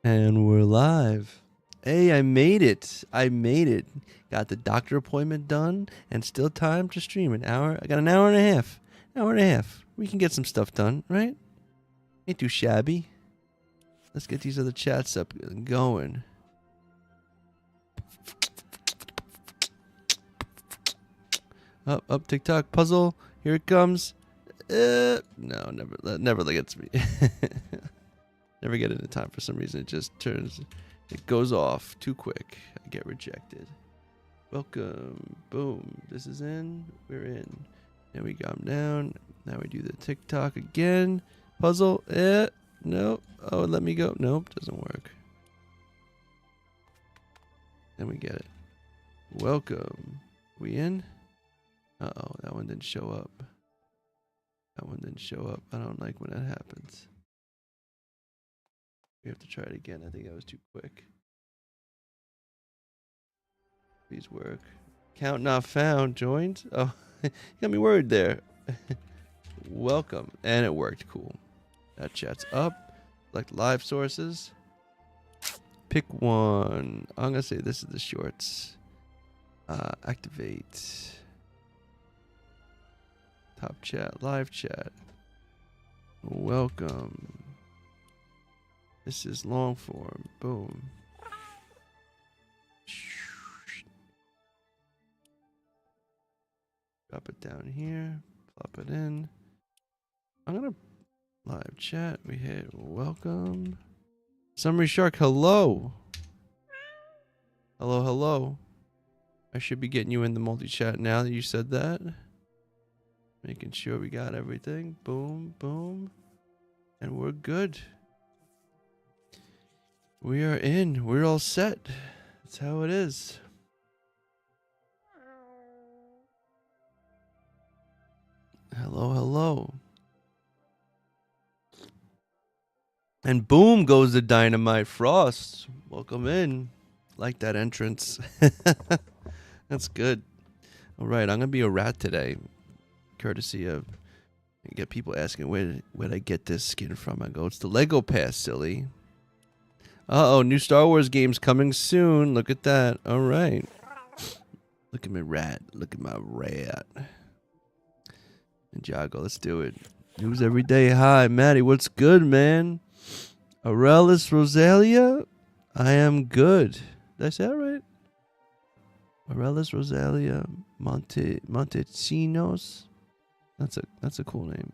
And we're live. Hey, I made it. I made it. Got the doctor appointment done and still time to stream an hour. I got an hour and a half. Hour and a half. We can get some stuff done, right? Ain't too shabby. Let's get these other chats up and going. Up, TikTok puzzle. Here it comes. No, never gets me. Never get it in time for some reason. It just turns, it goes off too quick. I get rejected. Welcome. Boom. This is in. We're in. Then we got down. Now we do the TikTok again. Puzzle. Nope. Oh, let me go. Nope. Doesn't work. Then we get it. Welcome. We in? Uh-oh. That one didn't show up. That one didn't show up. I don't like when that happens. We have to try it again. I think I was too quick. Please work. Count not found. Joined? Oh, you got me worried there. Welcome. And it worked. Cool. That chat's up. Select live sources. Pick one. I'm going to say this is the shorts. Activate. Top chat. Live chat. Welcome. This is long form. Boom. Drop it down here. Plop it in. I'm gonna live chat. We hit welcome. Summary Shark, hello. Hello, hello. I should be getting you in the multi-chat now that you said that. Making sure we got everything. Boom, boom. And we're good. We are in. We're all set. That's how it is. Hello, hello. And boom goes the dynamite. Frost. Welcome in. Like that entrance. That's good. All right, I'm going to be a rat today. Courtesy of... I get people asking where'd I get this skin from. I go, it's the Lego Pass, silly. Uh-oh, new Star Wars games coming soon. Look at that. All right. Look at my rat. Look at my rat. And Jago, let's do it. News every day. Hi, Maddie. What's good, man? Aurelis Rosalia? I am good. Did I say that right? Aurelis Rosalia Montecinos. That's a cool name.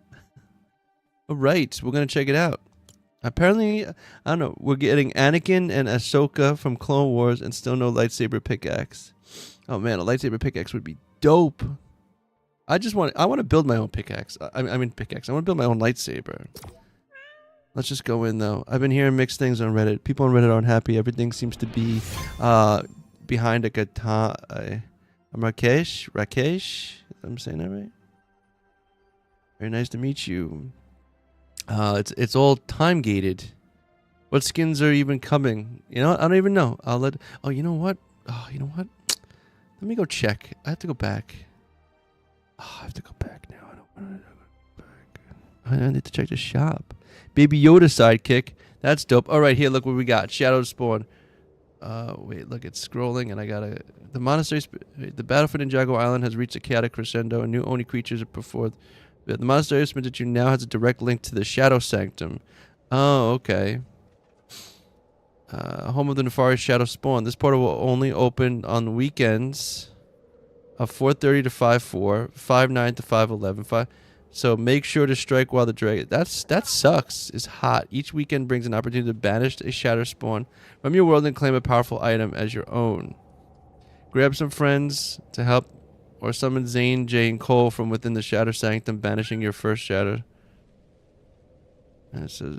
All right, we're gonna check it out. Apparently, I don't know, we're getting Anakin and Ahsoka from Clone Wars and still no lightsaber pickaxe. Oh man, a lightsaber pickaxe would be dope. I want to build my own pickaxe. I mean pickaxe. I want to build my own lightsaber. Let's just go in though. I've been hearing mixed things on Reddit. People on Reddit aren't happy. Everything seems to be behind a katana. Rakesh? I'm saying that right? Very nice to meet you. It's all time gated. What skins are even coming? You know what? I don't even know. Oh, you know what? Let me go check. I have to go back. Oh, I have to go back now. I don't want to go back. I need to check the shop. Baby Yoda sidekick. That's dope. All right, here, look what we got. Shadow Spawn. Wait, look, it's scrolling, and I gotta... The monastery... The battlefield in Jago Island has reached a chaotic crescendo, and new Oni creatures are performed. The monastery that you now has a direct link to the Shadow Sanctum. Oh, okay. Home of the Nefarious Shadow Spawn. This portal will only open on weekends of 4:30 to 5:4, 5:9 to 5:11. So make sure to strike while the dragon... That sucks. It's hot. Each weekend brings an opportunity to banish a Shadow Spawn from your world and claim a powerful item as your own. Grab some friends to help or summon Zane, Jay, and Cole from within the Shadow Sanctum, banishing your first Shadow. And it says...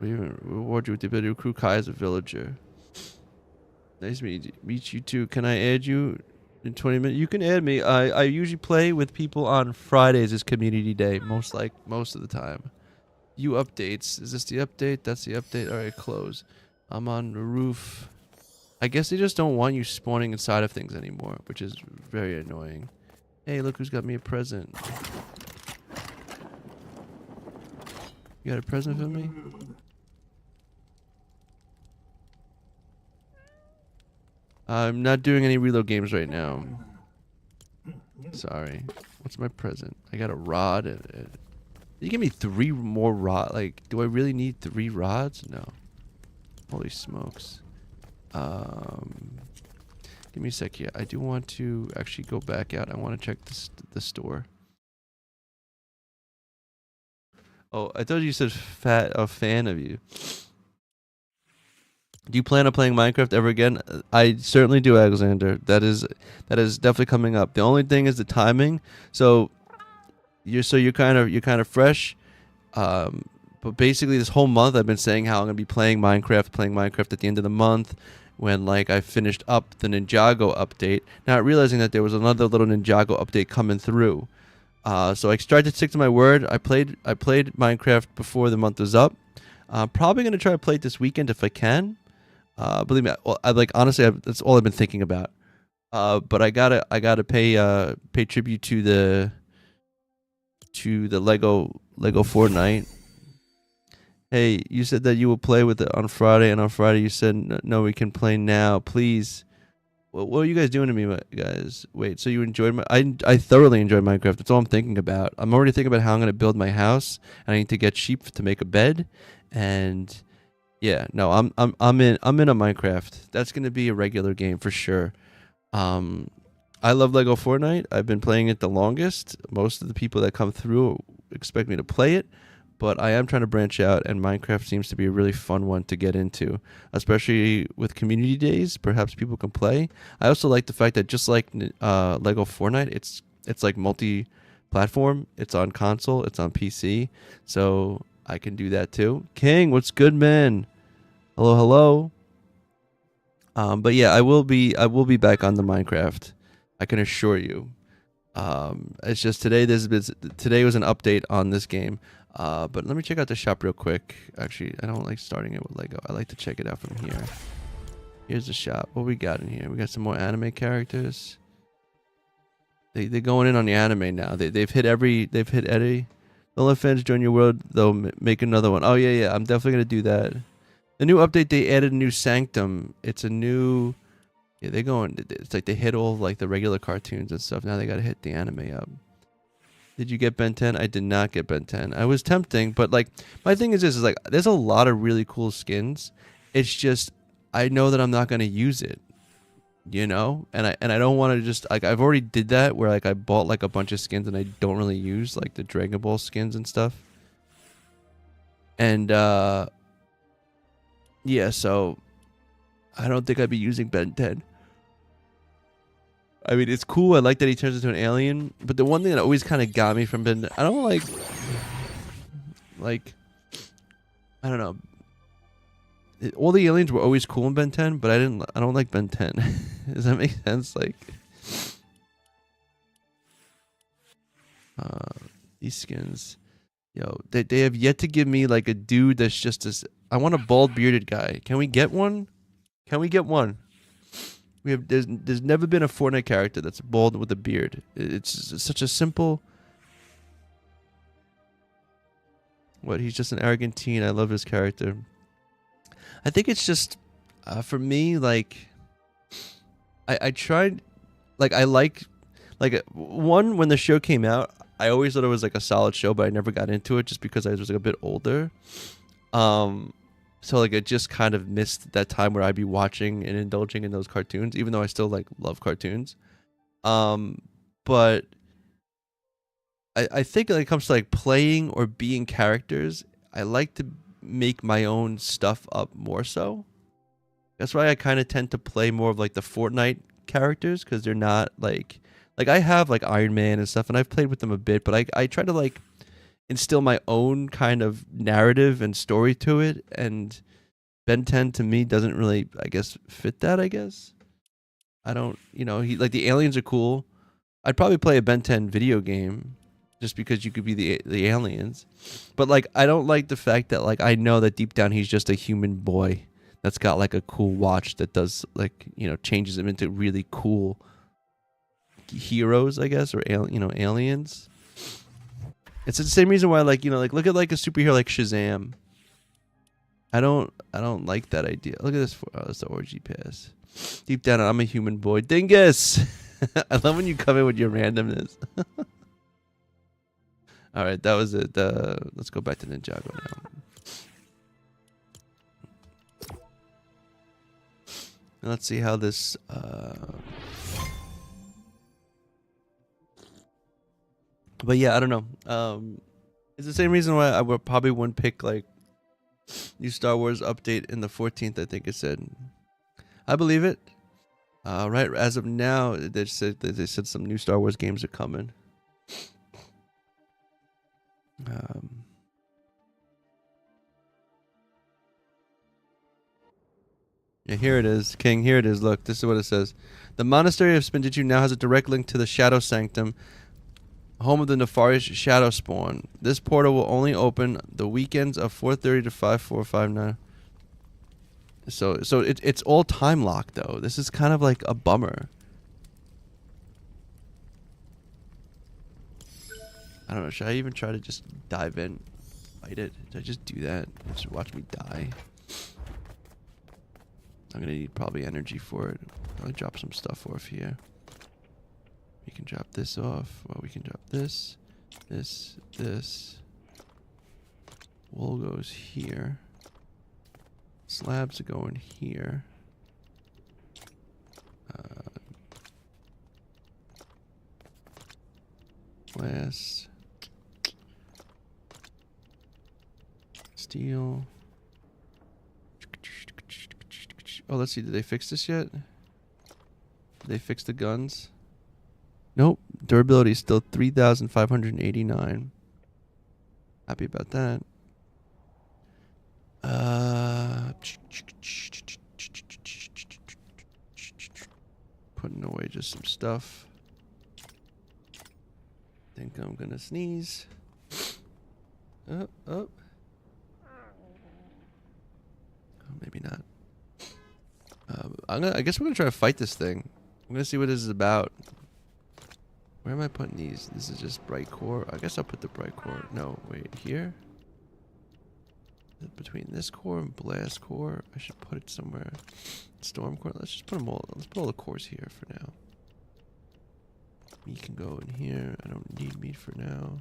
We even reward you with the ability to recruit Kai as a villager. Nice to meet you too. Can I add you in 20 minutes? You can add me. I usually play with people on Fridays as community day, most of the time. You updates. Is this the update? That's the update. All right, close. I'm on the roof. I guess they just don't want you spawning inside of things anymore, which is very annoying. Hey, look who's got me a present. You got a present for me? I'm not doing any reload games right now. Sorry. What's my present? I got a rod. You give me 3 more rod. Like, do I really need 3 rods? No. Holy smokes. Give me a sec here. I do want to actually go back out. I want to check the store. Oh, I thought you said a fan of you. Do you plan on playing Minecraft ever again? I certainly do, Alexander. That is definitely coming up. The only thing is the timing. So you're kind of fresh. But basically this whole month I've been saying how I'm gonna be playing Minecraft at the end of the month, when like I finished up the Ninjago update, not realizing that there was another little Ninjago update coming through. So I tried to stick to my word. I played Minecraft before the month was up. Probably gonna try to play it this weekend if I can. Believe me, I like honestly, that's all I've been thinking about. But I gotta pay tribute to the Lego Fortnite. Hey, you said that you will play with it on Friday, and on Friday you said no, we can play now, please. What are you guys doing to me, guys? Wait, so you enjoyed I thoroughly enjoyed Minecraft. That's all I'm thinking about. I'm already thinking about how I'm gonna build my house, and I need to get sheep to make a bed, and yeah, no, I'm in a Minecraft. That's gonna be a regular game for sure. I love Lego Fortnite. I've been playing it the longest. Most of the people that come through expect me to play it, but I am trying to branch out, and Minecraft seems to be a really fun one to get into, especially with community days. Perhaps people can play. I also like the fact that just like Lego Fortnite, it's like multi-platform. It's on console, it's on PC, so I can do that too. King, what's good, man? Hello, hello. But yeah, I will be back on the Minecraft. I can assure you. It's just today today was an update on this game. But let me check out the shop real quick. Actually, I don't like starting it with Lego. I like to check it out from here. Here's the shop. What we got in here? We got some more anime characters. They're going in on the anime now. They've hit Eddie. Don't let fans join your world. They'll make another one. Oh yeah. I'm definitely gonna do that. The new update, they added a new Sanctum. It's a new. Yeah, they're going. It's like they hit all of like the regular cartoons and stuff. Now they gotta hit the anime up. Did you get Ben 10? I did not get Ben 10. I was tempting, but like my thing is this: is like there's a lot of really cool skins. It's just I know that I'm not gonna use it, you know, and I don't want to just like I've already did that where like I bought like a bunch of skins and I don't really use like the Dragon Ball skins and stuff. And yeah, so I don't think I'd be using Ben 10. I mean, it's cool. I like that he turns into an alien. But the one thing that always kind of got me from Ben 10, I don't like, I don't know. All the aliens were always cool in Ben 10, but I don't like Ben 10. Does that make sense? Like, these skins. Yo, they have yet to give me like a dude that's just as. I want a bald bearded guy. Can we get one? Can we get one? There's never been a Fortnite character that's bald with a beard. It's such a simple. What? He's just an arrogant teen. I love his character. I think it's just, for me, like, I tried, like, I like one when the show came out. I always thought it was like a solid show, but I never got into it just because I was like a bit older. So like I just kind of missed that time where I'd be watching and indulging in those cartoons, even though I still like love cartoons. But I think when it comes to like playing or being characters, I like to make my own stuff up more so. That's why I kind of tend to play more of like the Fortnite characters, because they're not like I have like Iron Man and stuff, and I've played with them a bit, but I try to like instill my own kind of narrative and story to it, and Ben 10 to me doesn't really, I guess, fit that. I guess I don't, he like the aliens are cool. I'd probably play a Ben 10 video game just because you could be the aliens, but like I don't like the fact that like I know that deep down he's just a human boy that's got like a cool watch that does like changes him into really cool heroes, I guess, or aliens. It's the same reason why like like look at like a superhero like Shazam. I don't like that idea. Look at this. Oh, that's the orgy pass. Deep down, I'm a human boy. Dingus! I love when you come in with your randomness. All right, that was it. Let's go back to Ninjago now. And let's see how this... But yeah, I don't know. It's the same reason why I probably wouldn't pick like new Star Wars update in the 14th. I think it said. I believe it. Right as of now, they said some new Star Wars games are coming. Yeah, here it is, King. Here it is. Look, this is what it says. The Monastery of Spinjitzu now has a direct link to the Shadow Sanctum, home of the nefarious Shadow Spawn. This portal will only open the weekends of 4:30 to 5:59. So it's all time locked though. This is kind of like a bummer. I don't know. Should I even try to just dive in, fight it? Did I just do that? Just watch me die. I'm gonna need probably energy for it. I'll drop some stuff off here. We can drop this off. Well, we can drop this, this. Wool goes here. Slabs are going here. Glass. Steel. Oh, let's see. Did they fix this yet? Did they fix the guns? Nope. Durability is still 3,589. Happy about that. Putting away just some stuff. Think I'm gonna sneeze. Oh, maybe not. I guess we're gonna try to fight this thing. I'm gonna see what this is about. Where am I putting these? This is just bright core. I guess I'll put the bright core. No, wait, here? Between this core and blast core, I should put it somewhere. Storm core. Let's just put them all. Let's put all the cores here for now. Meat can go in here. I don't need meat for now.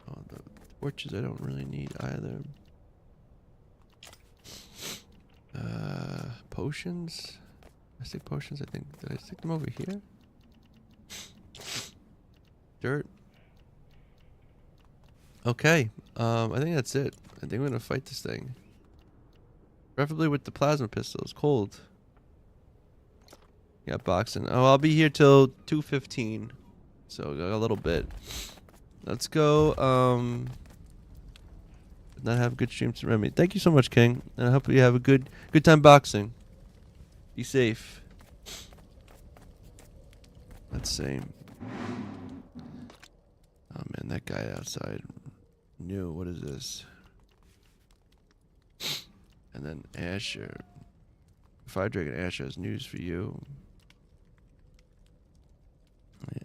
Oh, the torches I don't really need either. Potions. I stick potions. I think. Did I stick them over here? Dirt. Okay. I think that's it. I think we're gonna fight this thing. Preferably with the plasma pistol. It's cold. Got boxing. Oh, I'll be here till 2:15. So a little bit. Let's go. Not have good streams to Remy. Thank you so much, King. And I hope you have a good time boxing. Be safe. Let's see. Oh man, that guy outside knew. What is this? And then Asher. Fire Dragon Asher has news for you.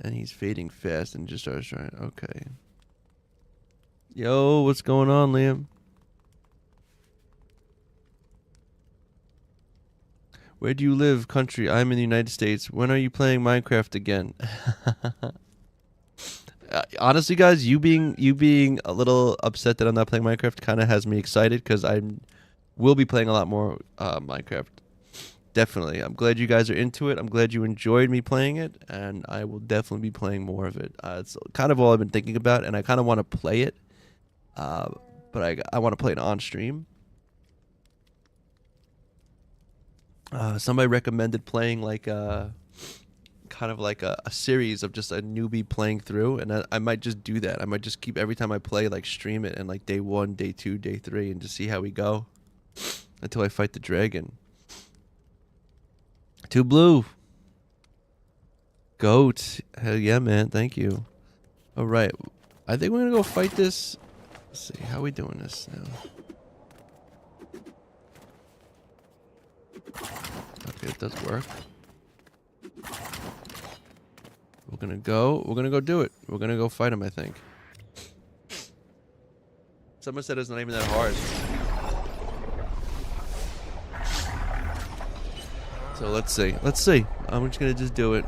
And he's fading fast and just starts trying. Okay. Yo, what's going on, Liam? Where do you live, country? I'm in the United States. When are you playing Minecraft again? Honestly, guys, you being a little upset that I'm not playing Minecraft kind of has me excited because I will be playing a lot more Minecraft. Definitely. I'm glad you guys are into it. I'm glad you enjoyed me playing it, and I will definitely be playing more of it. It's kind of all I've been thinking about, and I kind of want to play it, but I want to play it on stream. Somebody recommended playing like kind of like a series of just a newbie playing through, and I might just do that. I might just keep every time I play, like stream it, and like day 1, day 2, day 3, and just see how we go until I fight the dragon. Two blue. Goat. Hell yeah, man. Thank you. All right. I think we're going to go fight this. Let's see. How are we doing this now? Okay, it does work. We're going to go do it. We're going to go fight him, I think. Someone said it's not even that hard. So let's see. Let's see. I'm just gonna just do it.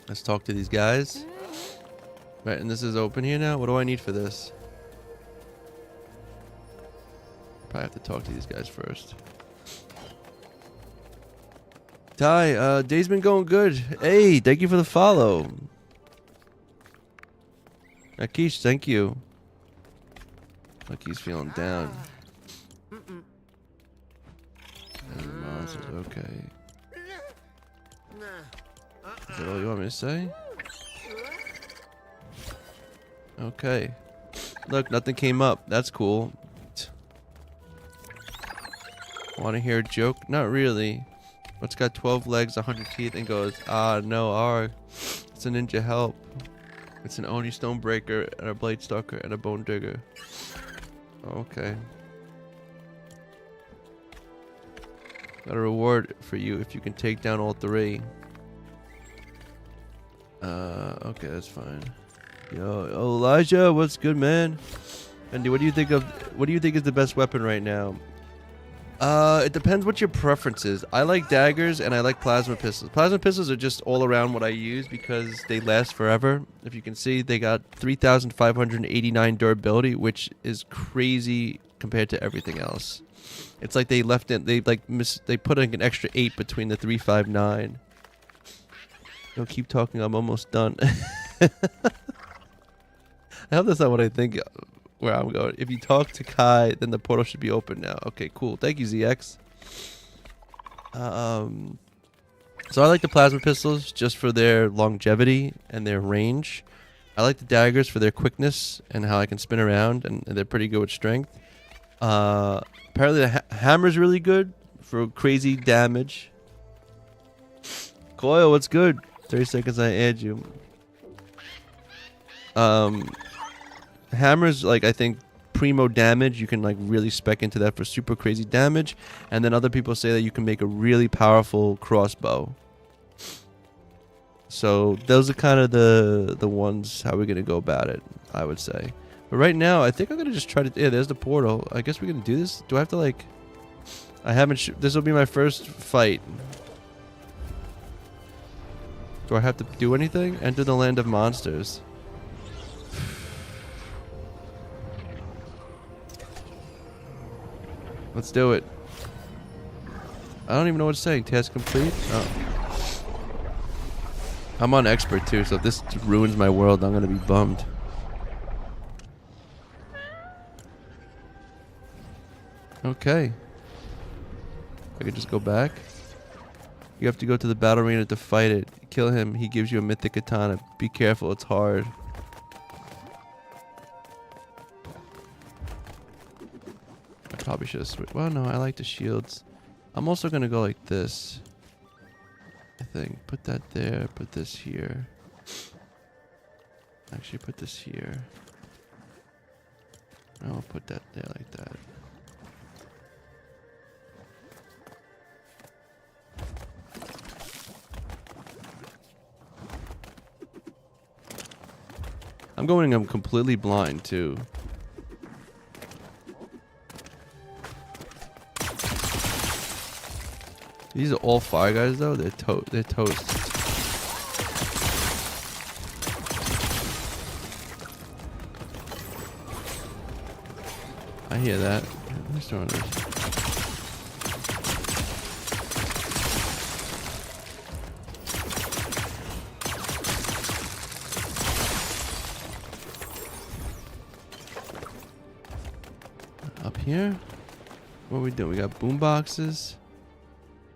Let's talk to these guys. Right, and this is open here now. What do I need for this? Probably have to talk to these guys first. Ty, day's been going good. Hey, thank you for the follow. Akish, thank you. Like he's feeling down. And monsters, okay. Is that all you want me to say? Okay. Look, nothing came up. That's cool. Want to hear a joke? Not really. What's got 12 legs, 100 teeth, and goes, ah, no, arg. It's a ninja help. It's an Oni Stonebreaker, and a Blade Stalker, and a Bone Digger. Okay. Got a reward for you if you can take down all three. Okay, that's fine. Yo, Elijah, what's good, man? Andy, what do you think is the best weapon right now? It depends what your preference is. I like daggers and I like plasma pistols. Plasma pistols are just all around what I use because they last forever. If you can see, they got 3,589 durability, which is crazy compared to everything else. It's like they left it. They put like an extra 8 between the 359. Don't keep talking. I'm almost done. I hope that's not what I think. Where I'm going. If you talk to Kai, then the portal should be open now. Okay, cool. Thank you, ZX. So I like the plasma pistols just for their longevity and their range. I like the daggers for their quickness and how I can spin around, and they're pretty good with strength. Apparently the hammer's really good for crazy damage. Coil, what's good? 30 seconds I add you. Hammers, like, I think primo damage, you can like really spec into that for super crazy damage, and then other people say that you can make a really powerful crossbow. So those are kind of the ones how we're gonna go about it, I would say. But right now I think I'm gonna just try to, yeah, there's the portal. I guess we're gonna do this. Do I have to like, I haven't this will be my first fight. Do I have to do anything? Enter the land of monsters. Let's do it. I don't even know what it's saying. Task complete? Oh. I'm on expert too, so if this ruins my world, I'm gonna be bummed. Okay. I could just go back. You have to go to the battle arena to fight it. Kill him. He gives you a mythic katana. Be careful, it's hard. Probably should have switched. Well, no, I like the shields. I'm also going to go like this. I think. Put that there. Put this here. Actually, put this here. I'll put that there like that. I'm going I'm completely blind, too. These are all fire guys, though. They're toast. I hear that. Who's throwing this? Up here? What are we doing? We got boom boxes.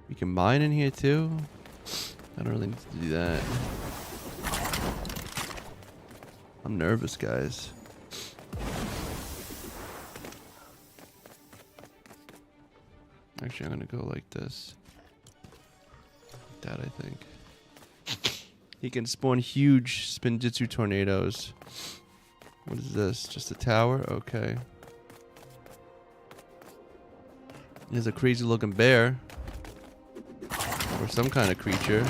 We can mine in here too. I don't really need to do that. I'm nervous, guys. Actually, I'm gonna go like this. Like that, I think. He can spawn huge spinjitzu tornadoes. What is this? Just a tower? Okay. There's a crazy looking bear. Or some kind of creature.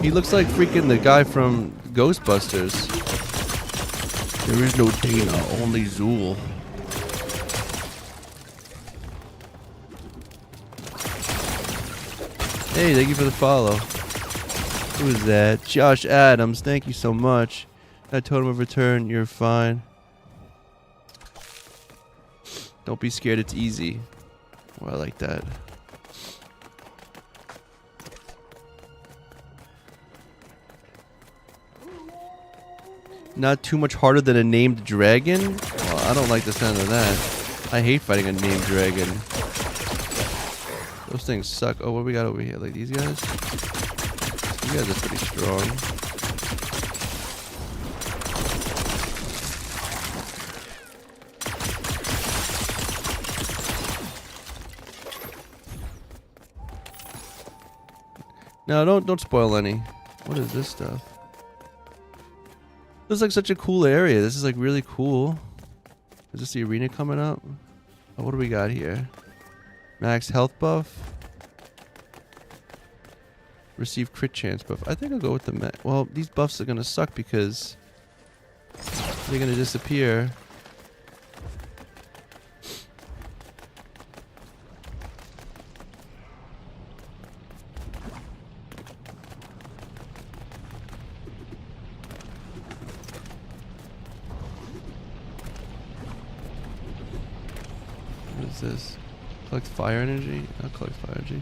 He looks like freaking the guy from Ghostbusters. There is no Dana, only Zool. Hey, thank you for the follow. Who is that? Josh Adams, thank you so much. I told him of return, you're fine. Don't be scared, it's easy. Oh, I like that. Not too much harder than a named dragon? Well, I don't like the sound of that. I hate fighting a named dragon. Those things suck. Oh, what we got over here? Like these guys? These guys are pretty strong. No, don't spoil any. What is this stuff? This is like such a cool area. This is like really cool. Is this the arena coming up? Oh, what do we got here? Max health buff. Receive crit chance buff. I think I'll go with the well, these buffs are gonna suck because they're gonna disappear. What is this? Collect fire energy? I'll collect fire energy.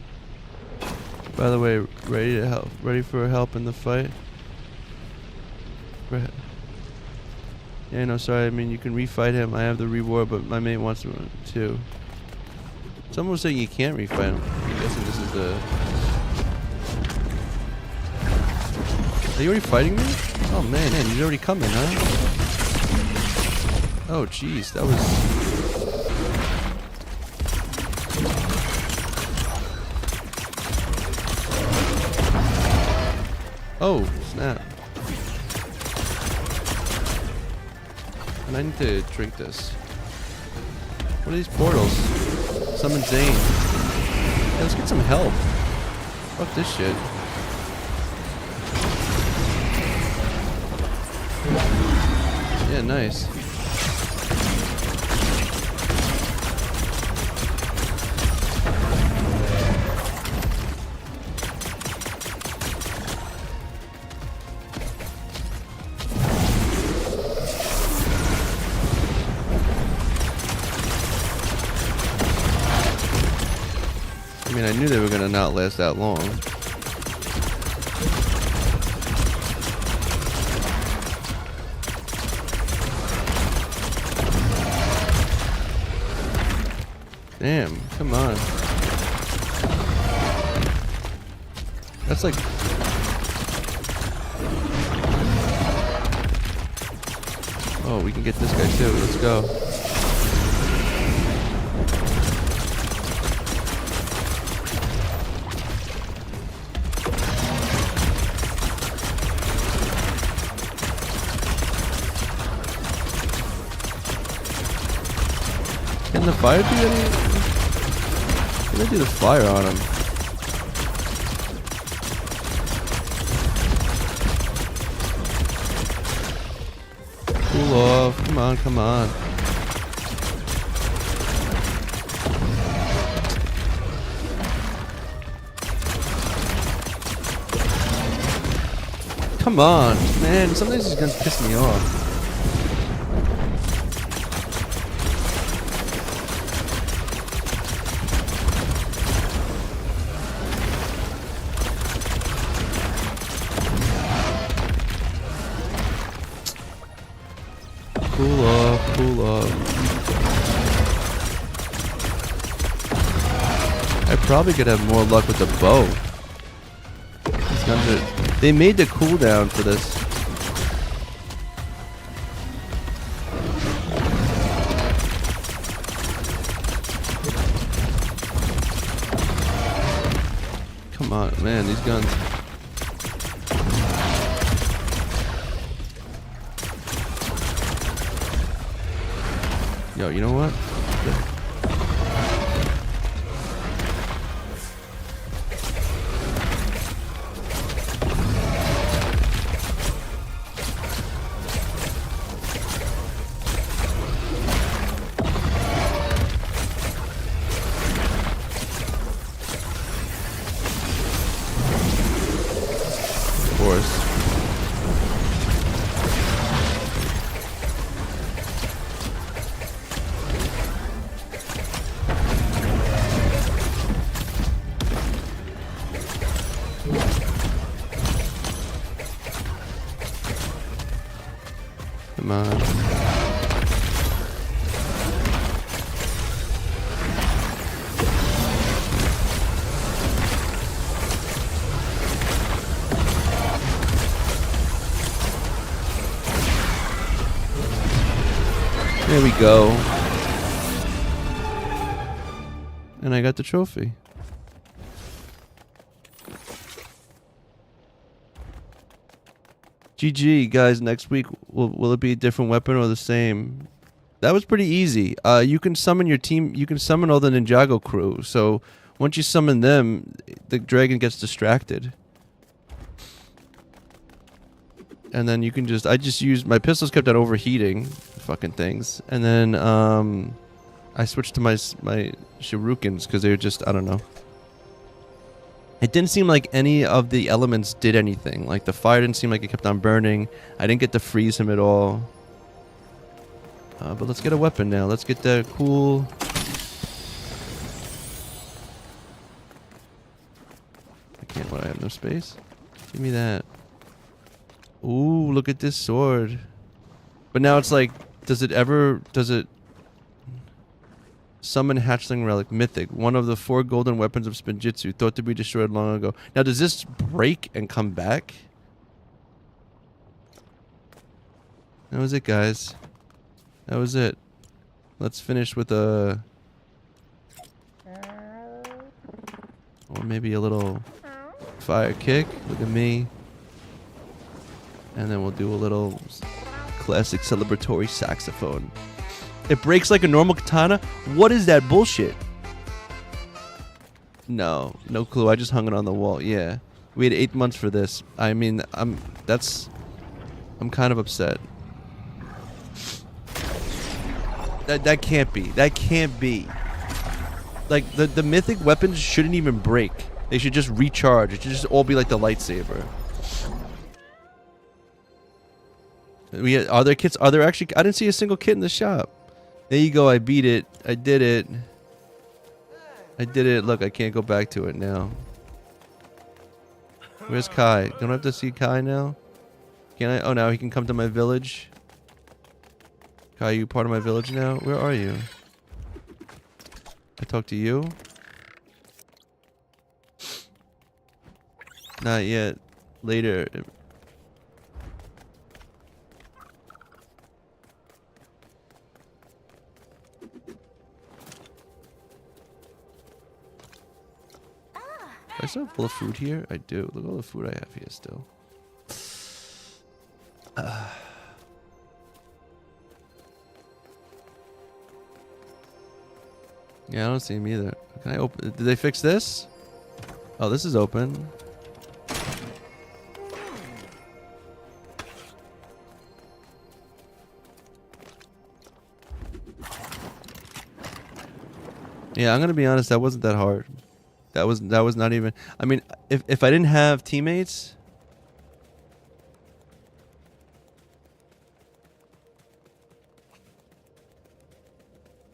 By the way, ready to help? Ready for help in the fight? Yeah, no, sorry. I mean, you can refight him. I have the reward, but my mate wants to too. Someone was saying you can't refight him. I'm guessing this is the... Are you already fighting me? Oh man, he's already coming, huh? Oh jeez, that was... Oh, snap. And I need to drink this. What are these portals? Summon Zane. Yeah, let's get some help. Fuck this shit. Yeah, nice. I mean, I knew they were gonna not last that long. Damn, come on. That's like... Oh, we can get this guy too. Let's go. Can the fire do any? Can I do the fire on him? Cool off. Come on, come on. Come on, man. Sometimes these guns piss me off. Cool off, cool off. I probably could have more luck with the bow. These guns are... They made the cooldown for this. Come on, man, these guns... Yo, you know what? force. Come on. There we go. And I got the trophy. GG, guys. Next week, will it be a different weapon or the same? That was pretty easy. You can summon your team. You can summon all the Ninjago crew. So once you summon them, the dragon gets distracted. And then you can just... I just used... My pistols kept on overheating. Fucking things. And then, I switched to my shurikens because they were just... I don't know. It didn't seem like any of the elements did anything. Like, the fire didn't seem like it kept on burning. I didn't get to freeze him at all. But let's get a weapon now. Let's get the cool... I can't... What, I have no space? Give me that. Ooh, look at this sword. But now it's like, does it summon hatchling relic mythic, one of the 4 golden weapons of Spinjitzu, thought to be destroyed long ago. Now does this break and come back? That was it, guys. That was it. Let's finish with a... Or maybe a little fire kick. Look at me. And then we'll do a little classic celebratory saxophone. It breaks like a normal katana? What is that bullshit? No clue. I just hung it on the wall. Yeah. We had 8 months for this. I mean, I'm kind of upset. That can't be. That can't be. Like, the mythic weapons shouldn't even break. They should just recharge. It should just all be like the lightsaber. Are there kits? Are there actually... I didn't see a single kit in the shop. There you go. I beat it. I did it. I did it. Look, I can't go back to it now. Where's Kai? Don't I have to see Kai now? Can I? Oh, now he can come to my village. Kai, you part of my village now? Where are you? I talk to you? Not yet. Later. I still have full of food here? I do. Look at all the food I have here still. Yeah, I don't see him either. Can I open? Did they fix this? Oh, this is open. Yeah, I'm gonna be honest. That wasn't that hard. That was not even... I mean, if I didn't have teammates...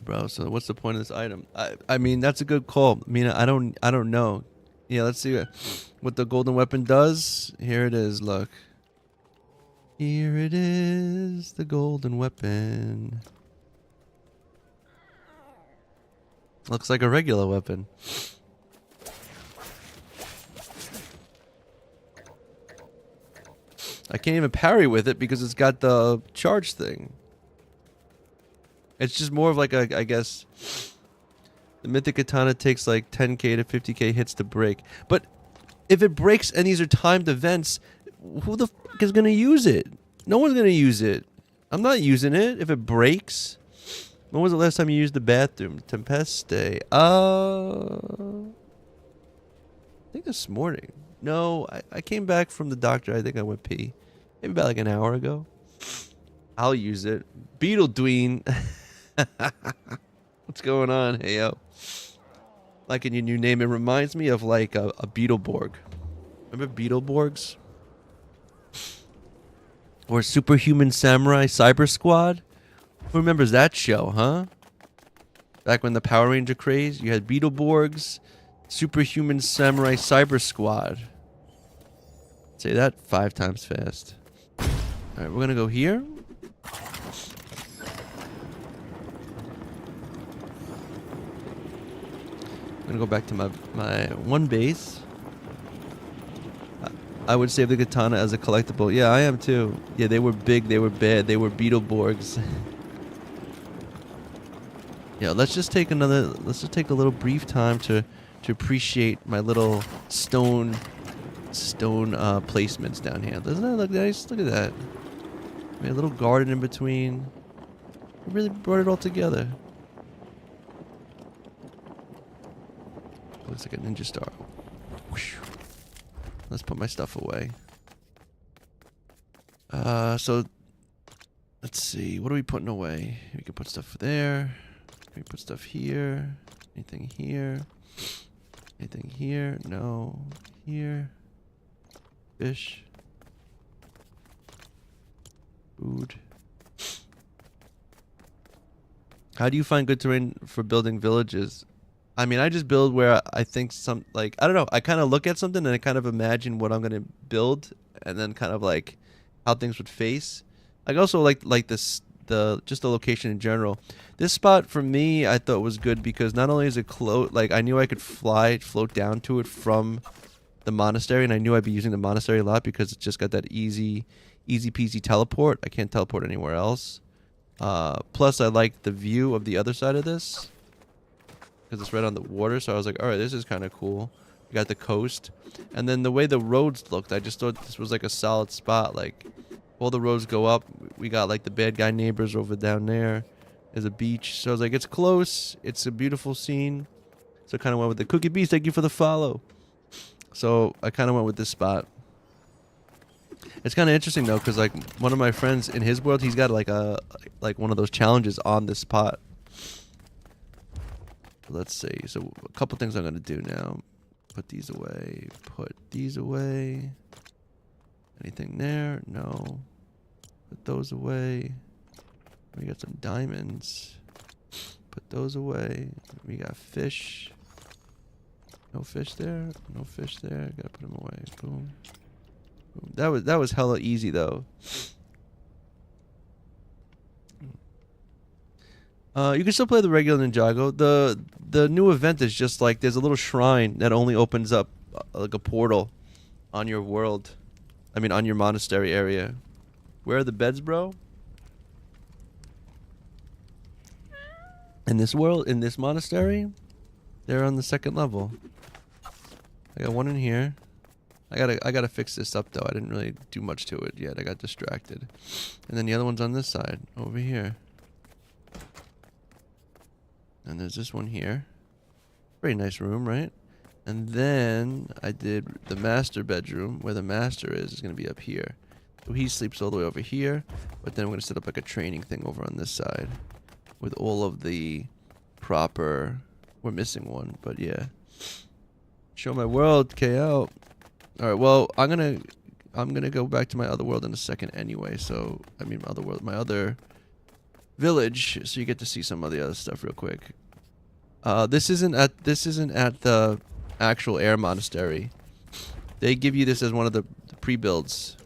Bro, so what's the point of this item? I mean, that's a good call. I mean, I don't know. Yeah, let's see what the golden weapon does. Here it is, look. Here it is, the golden weapon. Looks like a regular weapon. I can't even parry with it because it's got the charge thing. It's just more of like a, I guess, the Mythic Katana takes like 10k to 50k hits to break. But if it breaks and these are timed events, who the fuck is going to use it? No one's going to use it. I'm not using it if it breaks. When was the last time you used the bathroom? Tempeste. I think this morning. No, I came back from the doctor. I think I went pee. Maybe about like an hour ago. I'll use it. Beetle Dween. What's going on? Hey, yo. Liking your new name. It reminds me of like a Beetleborg. Remember Beetleborgs? Or Superhuman Samurai Cyber Squad. Who remembers that show, huh? Back when the Power Ranger craze, you had Beetleborgs, Superhuman Samurai Cyber Squad. Say that 5 times fast. Alright, we're gonna go here. I'm gonna go back to my one base. I would save the katana as a collectible. Yeah, I am too. Yeah, they were big, they were bad, they were Beetleborgs. Yeah, let's just take a little brief time to appreciate my little stone placements down here. Doesn't that look nice? Look at that. Made a little garden in between. We really brought it all together. Looks like a ninja star. Whoosh. Let's put my stuff away. So let's see. What are we putting away? We can put stuff there. We put stuff here. Anything here? Anything here? No. Here. Fish. Food. How do you find good terrain for building villages? I mean, I just build where I think I don't know. I kind of look at something and I kind of imagine what I'm going to build and then kind of like how things would face. I also like just the location in general. This spot for me, I thought was good because not only is it close, like I knew I could float down to it from the monastery, and I knew I'd be using the monastery a lot because it's just got that easy peasy teleport. I can't teleport anywhere else. Plus, I like the view of the other side of this because it's right on the water. So I was like, all right, this is kind of cool. We got the coast, and then the way the roads looked, I just thought this was like a solid spot. Like all the roads go up. We got like the bad guy neighbors over down there. There's a beach. So I was like, it's close. It's a beautiful scene. So I kind of went with the Cookie Beast. Thank you for the follow. So I kind of went with this spot. It's kind of interesting though, because like one of my friends in his world, he's got like one of those challenges on this spot. Let's see. So a couple things I'm gonna do now. Put these away. Put these away. Anything there? No. Put those away. We got some diamonds. Put those away. We got fish. No fish there. No fish there. Gotta put them away. Boom. Boom. That was hella easy though. You can still play the regular Ninjago. The new event is just like there's a little shrine that only opens up like a portal on your world. I mean on your monastery area. Where are the beds, bro? In this world, in this monastery, they're on the 2nd level. I got one in here. I gotta fix this up though. I didn't really do much to it yet. I got distracted. And then the other one's on this side, over here. And there's this one here. Very nice room, right? And then I did the master bedroom, where the master is gonna be up here. So he sleeps all the way over here, but then we're gonna set up like a training thing over on this side. With all of the proper... We're missing one, but yeah. Show my world, KL. Alright, well, I'm gonna go back to my other world in a second anyway, so... I mean, my other village, so you get to see some of the other stuff real quick. This isn't at the actual air monastery. They give you this as one of the pre-builds.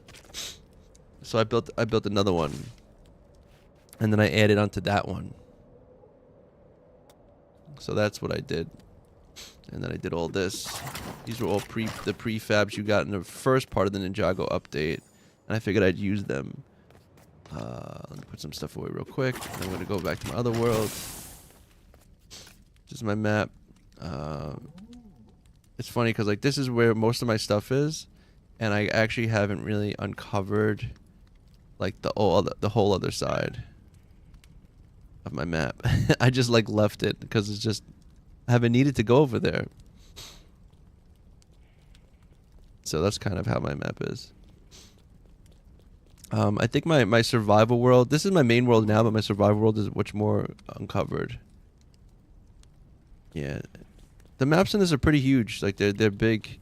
So I built another one. And then I added onto that one. So that's what I did. And then I did all this. These were all the prefabs you got in the first part of the Ninjago update. And I figured I'd use them. Let me put some stuff away real quick. I'm going to go back to my other world. This is my map. It's funny because like this is where most of my stuff is. And I actually haven't really uncovered like the whole other side of my map. I just like left it because it's just I haven't needed to go over there. So that's kind of how my map is. I think my survival world, this is my main world now, but my survival world is much more uncovered. Yeah. The maps in this are pretty huge. Like they're big.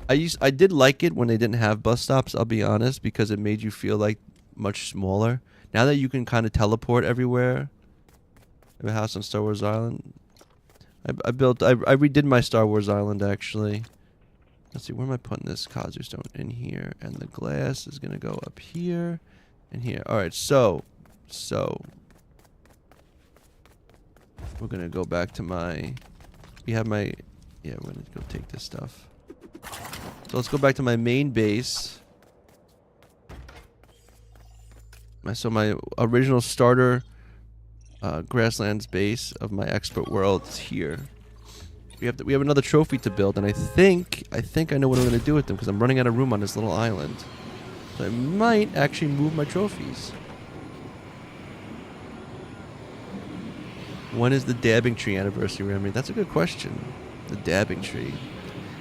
I did like it when they didn't have bus stops, I'll be honest, because it made you feel like much smaller. Now that you can kind of teleport everywhere. I have a house on Star Wars Island. I redid my Star Wars Island, actually. Let's see, where am I putting this Kazu stone? In here. And the glass is going to go up here and here. Alright, so. We're going to go back to my... We have my... Yeah, we're going to go take this stuff. So let's go back to my main base. So my original starter grasslands base of my expert world is here. We have another trophy to build, and I think I know what I'm going to do with them because I'm running out of room on this little island. So I might actually move my trophies. When is the dabbing tree anniversary, Remy? That's a good question. The dabbing tree.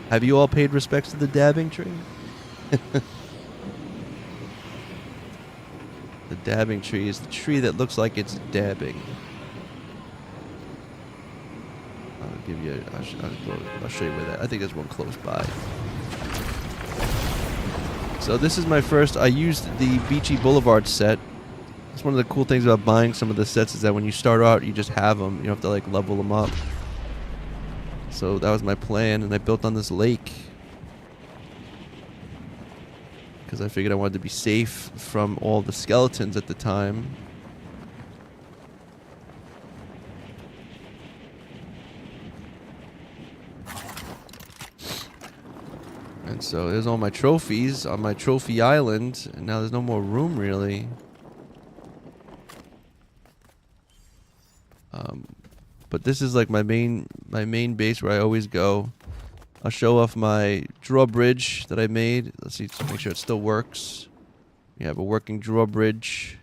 Have you all paid respects to the dabbing tree? The dabbing tree is the tree that looks like it's dabbing. I'll give you. I'll show you where that. I think there's one close by. So this is my first. I used the Beachy Boulevard set. That's one of the cool things about buying some of the sets is that when you start out, you just have them. You don't have to like level them up. So that was my plan, and I built on this lake because I figured I wanted to be safe from all the skeletons at the time. And so there's all my trophies on my trophy island, and now there's no more room really. But this is like my main base where I always go. I'll show off my drawbridge that I made. Let's see, to make sure it still works. We have a working drawbridge.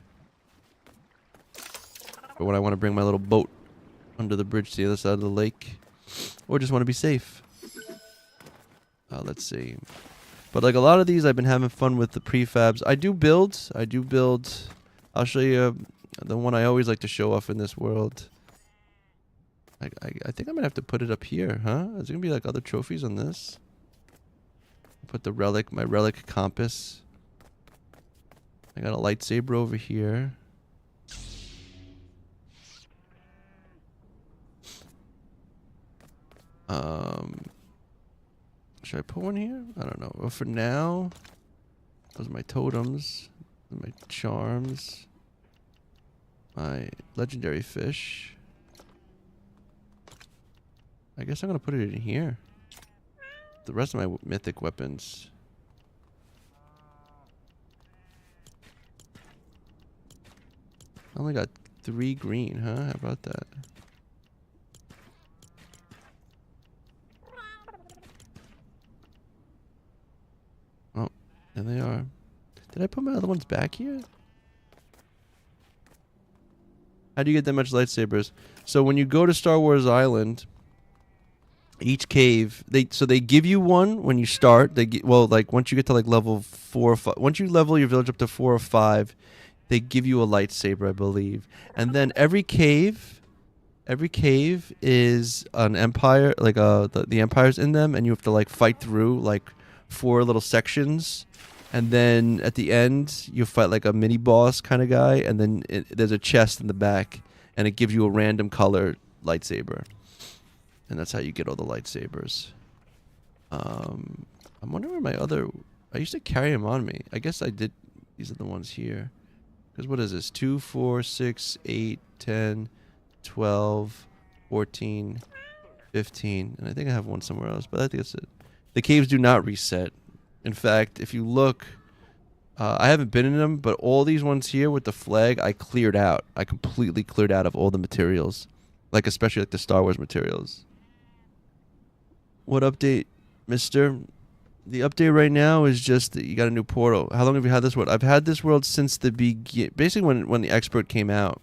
But when I want to bring my little boat under the bridge to the other side of the lake, or just want to be safe. Let's see. But like a lot of these, I've been having fun with the prefabs. I do build. I'll show you the one I always like to show off in this world. I think I'm gonna have to put it up here, huh? Is there gonna be like other trophies on this? Put the relic, my relic compass. I got a lightsaber over here. Should I put one here? I don't know. Well, for now, those are my totems, my charms, my legendary fish. I guess I'm going to put it in here. The rest of my mythic weapons. I only got 3 green, huh? How about that? Oh, there they are. Did I put my other ones back here? How do you get that much lightsabers? So when you go to Star Wars Island... Each cave, they give you one when you start. Like once you get to like level 4 or 5, once you level your village up to 4 or 5, they give you a lightsaber, I believe. And then every cave is an empire, like the empires in them, and you have to like fight through like 4 little sections, and then at the end you fight like a mini boss kind of guy, and then there's a chest in the back, and it gives you a random color lightsaber. And that's how you get all the lightsabers. I'm wondering where my other... I used to carry them on me. I guess I did... These are the ones here. Because what is this? 2, 4, 6, 8, 10, 12, 14, 15. And I think I have one somewhere else. But I think that's it. The caves do not reset. In fact, if you look... I haven't been in them, but all these ones here with the flag, I cleared out. I completely cleared out of all the materials. Like, especially like the Star Wars materials. What update, mister? The update right now is just that you got a new portal. How long have you had this world? I've had this world since the basically when the expert came out.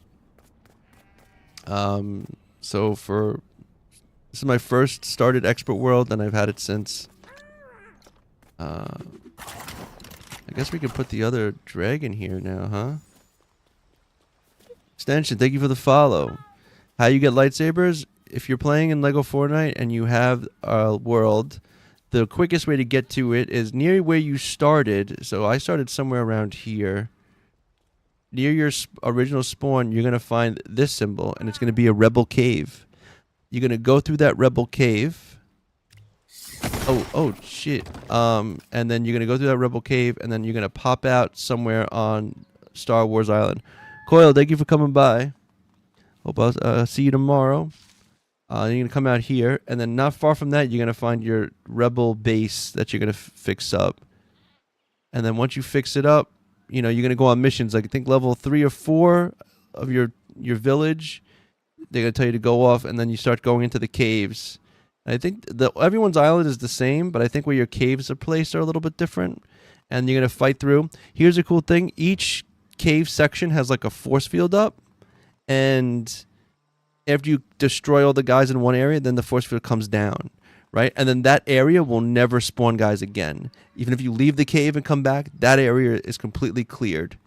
So this is my first started expert world, and I've had it since. I guess we can put the other dragon here now, huh? Extension, thank you for the follow. How you get lightsabers? If you're playing in Lego Fortnite and you have a world, the quickest way to get to it is near where you started. So I started somewhere around here. near your original spawn, you're gonna find this symbol, and it's gonna be a rebel cave. You're gonna go through that rebel cave. Oh shit. And then you're gonna go through that rebel cave, and then you're gonna pop out somewhere on Star Wars Island. Coil, thank you for coming by. Hope I'll see you tomorrow. You're gonna come out here, and then not far from that, you're gonna find your rebel base that you're gonna fix up. And then once you fix it up, you know, you're gonna go on missions. Like I think level 3 or 4 of your village, they're gonna tell you to go off, and then you start going into the caves. And I think everyone's island is the same, but I think where your caves are placed are a little bit different. And you're gonna fight through. Here's a cool thing: each cave section has like a force field up, and after you destroy all the guys in one area, then the force field comes down, right? And then that area will never spawn guys again. Even if you leave the cave and come back, that area is completely cleared.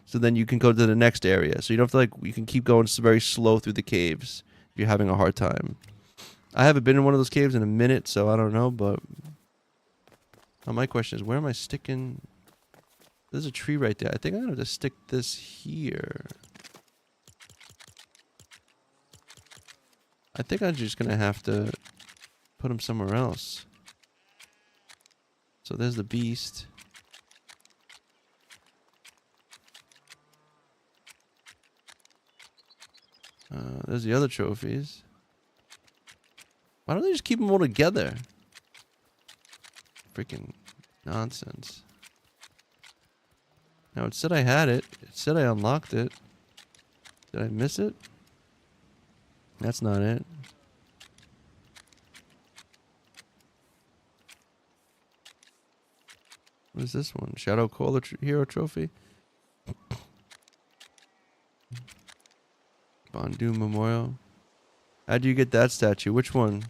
So then you can go to the next area. So you don't have to you can keep going very slow through the caves if you're having a hard time. I haven't been in one of those caves in a minute, so I don't know, but my question is, where am I sticking? There's a tree right there. I think I'm going to have to stick this here. I think I'm just going to have to put him somewhere else. So there's the beast. There's the other trophies. Why don't they just keep them all together? Freaking nonsense. Now it said I had it. It said I unlocked it. Did I miss it? That's not it. What is this one? Shadow Caller Hero Trophy? Bondu Memorial. How do you get that statue? Which one?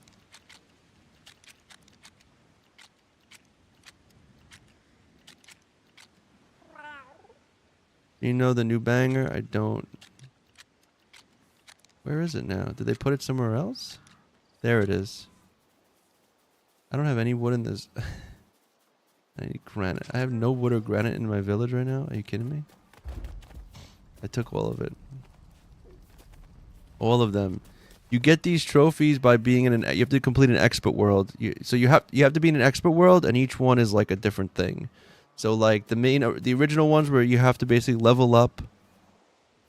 You know the new banger? I don't. Where is it now? Did they put it somewhere else? There it is. I don't have any wood in this. I need granite. I have no wood or granite in my village right now. Are you kidding me? I took all of it. All of them. You get these trophies by being in an. You have to complete an expert world. So you have to be in an expert world, and each one is like a different thing. So like the original ones where you have to basically level up.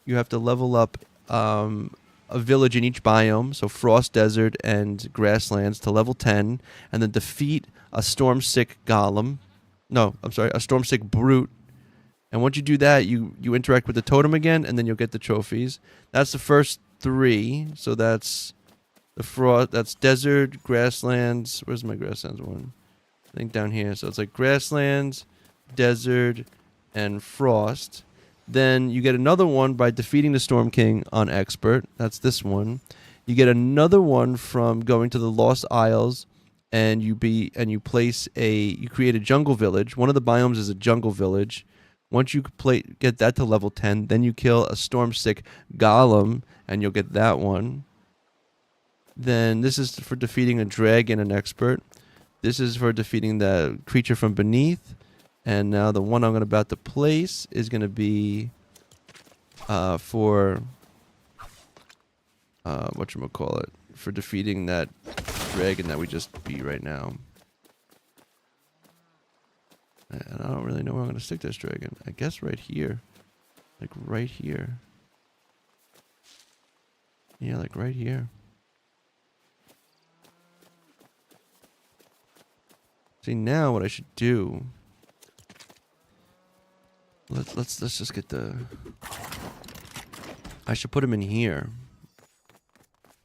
You have to level up a village in each biome, so Frost Desert and Grasslands to level 10, and then defeat a Stormsick Golem. No, I'm sorry, a Stormsick Brute. And once you do that, you interact with the totem again, and then you'll get the trophies. That's the first 3. So that's that's Desert, Grasslands. Where's my Grasslands one? I think down here. So it's like Grasslands, Desert, and Frost. Then you get another one by defeating the Storm King on Expert. That's this one. You get another one from going to the Lost Isles, and you create a jungle village. One of the biomes is a jungle village. Once you get that to level 10, then you kill a Stormsick Golem, and you'll get that one. Then this is for defeating a dragon and Expert. This is for defeating the creature from beneath. And now the one I'm about to place is going to be for whatchamacallit, for defeating that dragon that we just beat right now. And I don't really know where I'm going to stick this dragon. I guess right here. Like right here. Yeah, like right here. See, now what I should do... Let's just get the... I should put him in here.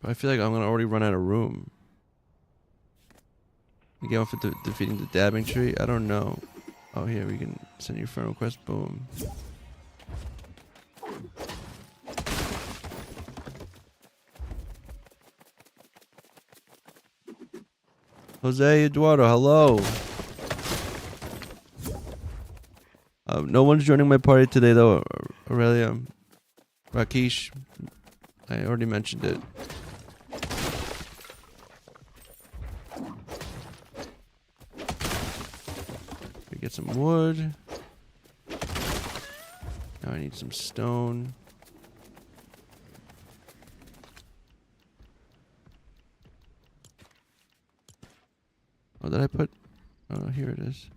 But I feel like I'm going to already run out of room. You get one for defeating the dabbing tree? I don't know. Oh, here, we can send your friend request. Boom. Jose Eduardo, hello. No one's joining my party today, though, Aurelia. Rakesh, I already mentioned it. We get some wood. Now I need some stone. Oh, did I put... Oh, here it is.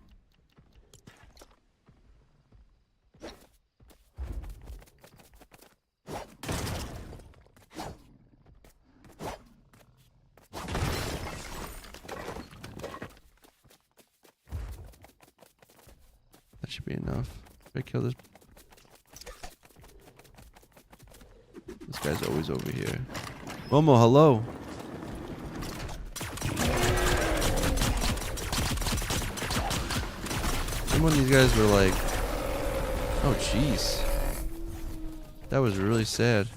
That should be enough. If I kill this... This guy's always over here. Momo, hello. Some of these guys were like... Oh, jeez. That was really sad.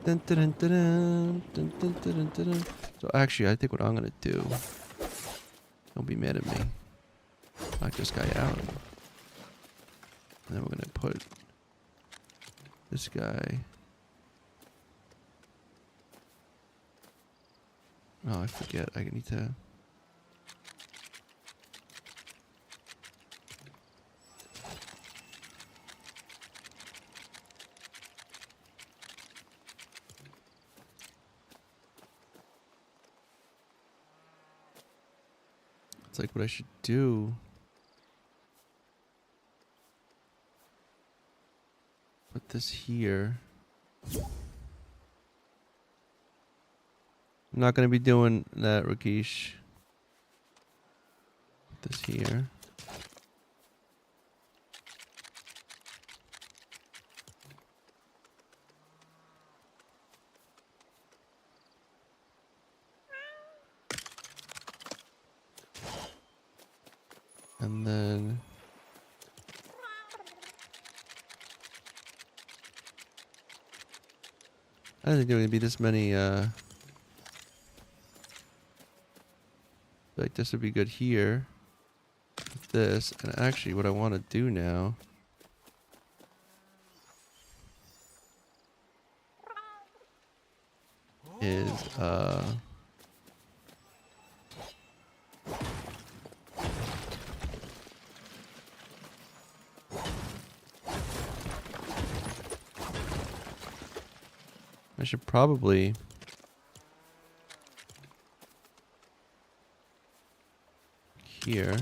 Dun, dun, dun, dun, dun, dun, dun, dun, dun. So actually, I think what I'm gonna do. Don't be mad at me. Knock this guy out. And then we're gonna put this guy. Oh, I forget. I need to. It's like what I should do. Put this here. I'm not going to be doing that, Rakesh. Put this here. And then... I don't think there are going to be this many, like this would be good here. With this. And actually what I want to do now is, I should probably here.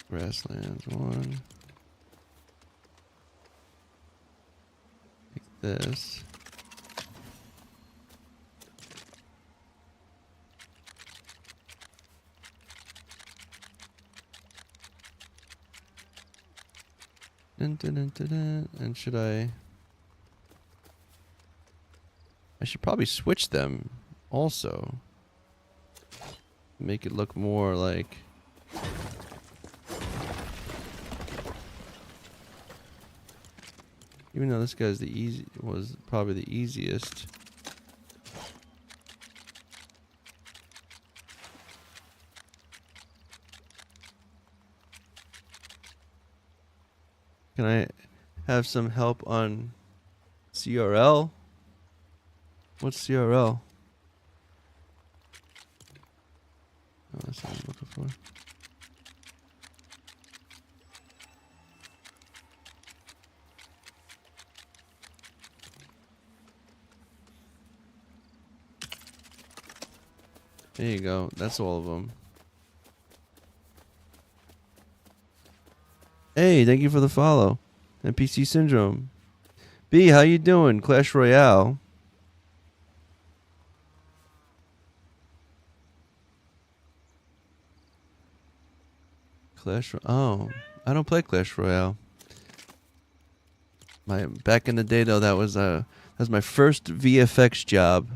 Grasslands 1. Like this. Dun, dun, dun, dun, dun. And should I should probably switch them also. Make it look more like even though this guy's was probably the easiest. Can I have some help on CRL? What's CRL? Oh, that's what I'm looking for. There you go. That's all of them. Hey, thank you for the follow. NPC Syndrome. B, how you doing? Clash Royale. Oh, I don't play Clash Royale. Back in the day though, that was my first VFX job.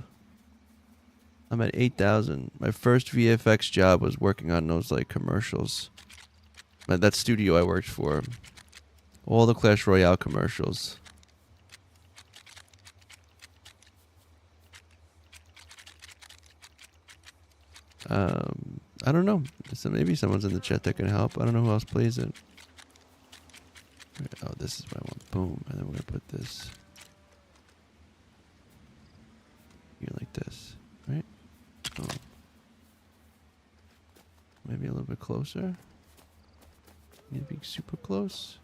I'm at 8,000. My first VFX job was working on those like commercials. That studio I worked for. All the Clash Royale commercials. I don't know. So maybe someone's in the chat that can help. I don't know who else plays it. Oh, this is what I want. Boom. And then we're going to put this here like this. Right? Oh. Maybe a little bit closer. Need to be super close.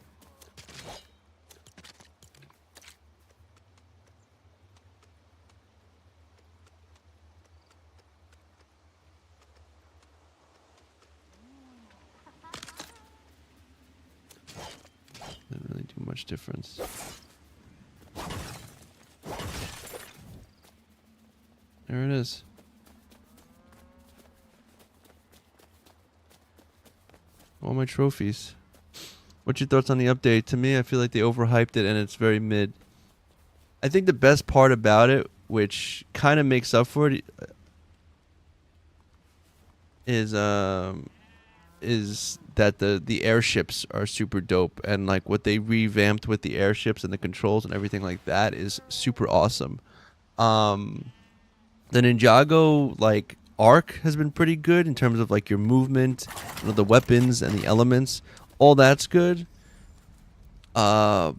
Didn't really do much difference. There it is. All my trophies. What's your thoughts on the update? To me, I feel like they overhyped it and it's very mid. I think the best part about it, which kind of makes up for it, is that the airships are super dope, and like what they revamped with the airships and the controls and everything like that is super awesome. The Ninjago like arc has been pretty good in terms of like your movement, you know, the weapons and the elements. All that's good. But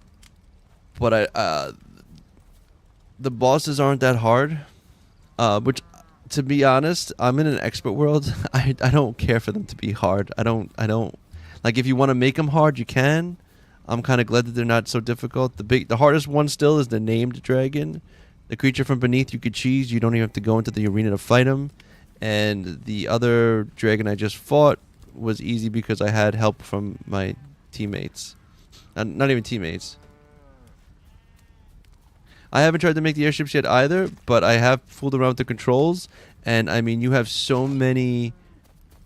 the bosses aren't that hard. Which, to be honest, I'm in an expert world. I don't care for them to be hard. I don't like, if you want to make them hard, you can. I'm kind of glad that they're not so difficult. The hardest one still is the named dragon. The creature from beneath you could cheese. You don't even have to go into the arena to fight him. And the other dragon I just fought was easy because I had help from my teammates. Not even teammates. I haven't tried to make the airships yet either, but I have fooled around with the controls. And I mean, you have so many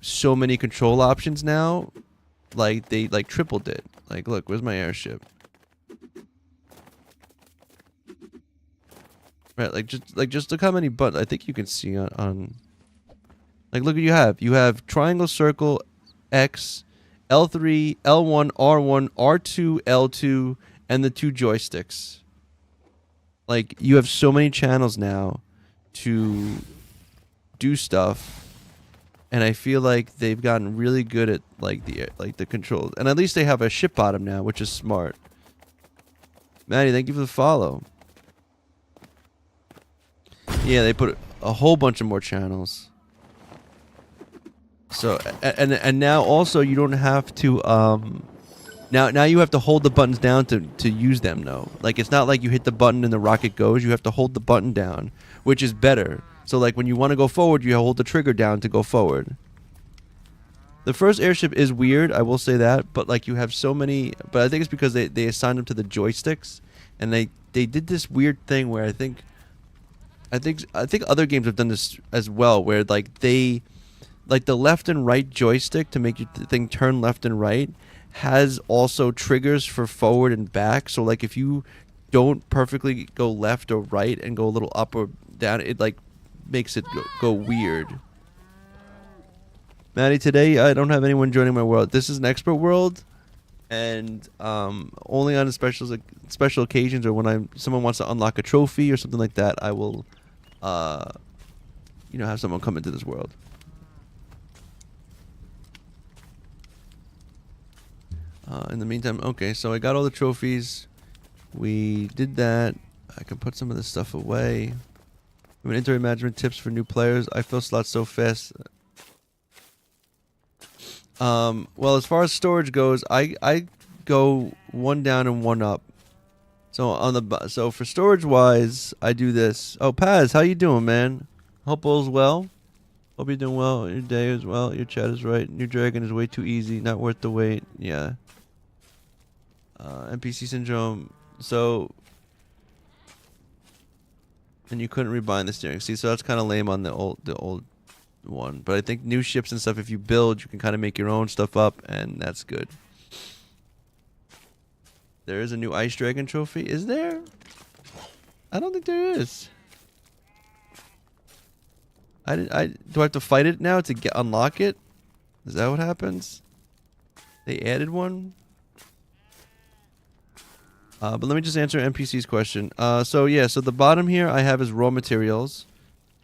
control options now. Like, they like tripled it. Like, look, where's my airship? Right, just look how many buttons. I think you can see on like, look what you have. You have triangle, circle, X, L3, L1, R1, R2, L2, and the 2 joysticks. Like, you have so many channels now to do stuff, and I feel like they've gotten really good at like the controls. And at least they have a ship bottom now, which is smart. Maddie, thank you for the follow. Yeah, they put a whole bunch of more channels. So and now also you don't have to now you have to hold the buttons down to use them though. Like, it's not like you hit the button and the rocket goes. You have to hold the button down, which is better. So like, when you want to go forward, you hold the trigger down to go forward. The first airship is weird, I will say that, but like, you have so many, but I think it's because they assigned them to the joysticks, and they did this weird thing where I think other games have done this as well, where like the left and right joystick to make your thing turn left and right has also triggers for forward and back. So like, if you don't perfectly go left or right and go a little up or down, it like makes it go weird. Maddie, today I don't have anyone joining my world. This is an expert world, and only on special occasions, or when someone wants to unlock a trophy or something like that, I will have someone come into this world. In the meantime, okay, so I got all the trophies. We did that. I can put some of this stuff away. Inventory management tips for new players. I fill slots so fast. Well, as far as storage goes, I go one down and one up. So for storage wise, I do this. Oh, Paz, how you doing, man? Hope all's well. Hope you're doing well. Your day is well. Your chat is right. New Dragon is way too easy. Not worth the wait. Yeah. NPC syndrome. So, and you couldn't rebind the steering. See, so that's kind of lame on the old one. But I think new ships and stuff, if you build, you can kind of make your own stuff up, and that's good. There is a new Ice Dragon trophy. Is there? I don't think there is. Do I have to fight it now to unlock it? Is that what happens? They added one. But let me just answer NPC's question. So yeah, so the bottom here I have is raw materials.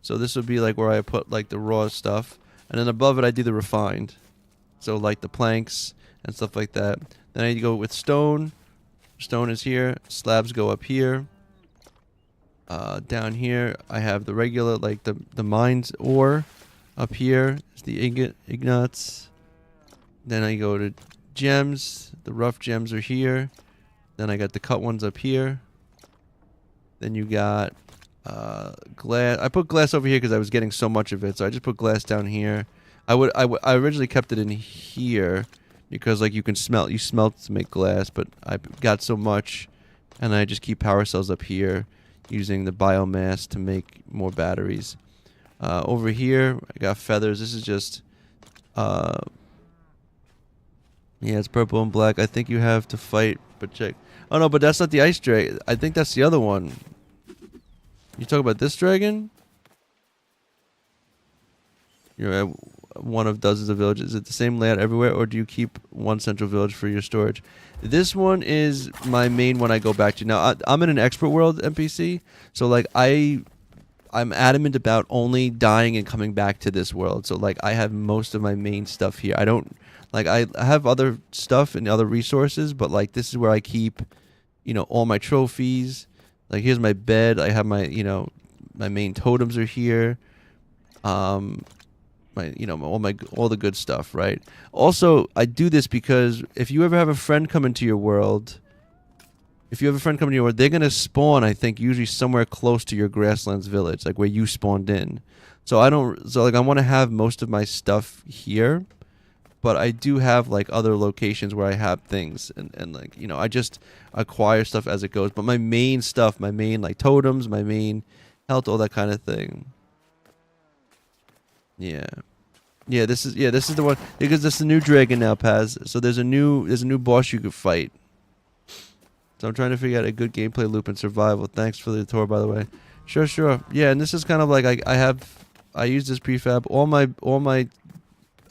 So this would be like where I put like the raw stuff, and then above it I do the refined. So like the planks and stuff like that. Then I go with stone. Stone is here. Slabs go up here. Down here I have the regular, like the mines ore. Up here is the ingots. Then I go to gems. The rough gems are here. Then I got the cut ones up here. Then you got glass. I put glass over here because I was getting so much of it, so I just put glass down here. I originally kept it in here because like you smelt to make glass, but I got so much, and I just keep power cells up here using the biomass to make more batteries. Over here I got feathers. This is just yeah, it's purple and black. I think you have to fight, but check. Oh no, but that's not the ice dragon. I think that's the other one. You talk about this dragon? You're at one of dozens of villages. Is it the same layout everywhere, or do you keep one central village for your storage? This one is my main one I go back to. Now, I'm in an expert world NPC, so like I'm adamant about only dying and coming back to this world. So like I have most of my main stuff here. I don't like I have other stuff and other resources, but like this is where I keep, you know, all my trophies. Like here's my bed. I have my, you know, my main totems are here. My, you know, all the good stuff, right? Also, I do this because if you ever have a friend come into your world, they're gonna spawn, I think, usually somewhere close to your grasslands village, like where you spawned in. So I want to have most of my stuff here, but I do have like other locations where I have things, and like, you know, I just acquire stuff as it goes. But my main stuff, my main like totems, my main health, all that kind of thing. Yeah. Yeah, this is the one, because this is the new dragon now, Paz. So there's a new boss you could fight. So I'm trying to figure out a good gameplay loop and survival. Thanks for the tour, by the way. Sure. Yeah, and this is kind of like I use this prefab. All my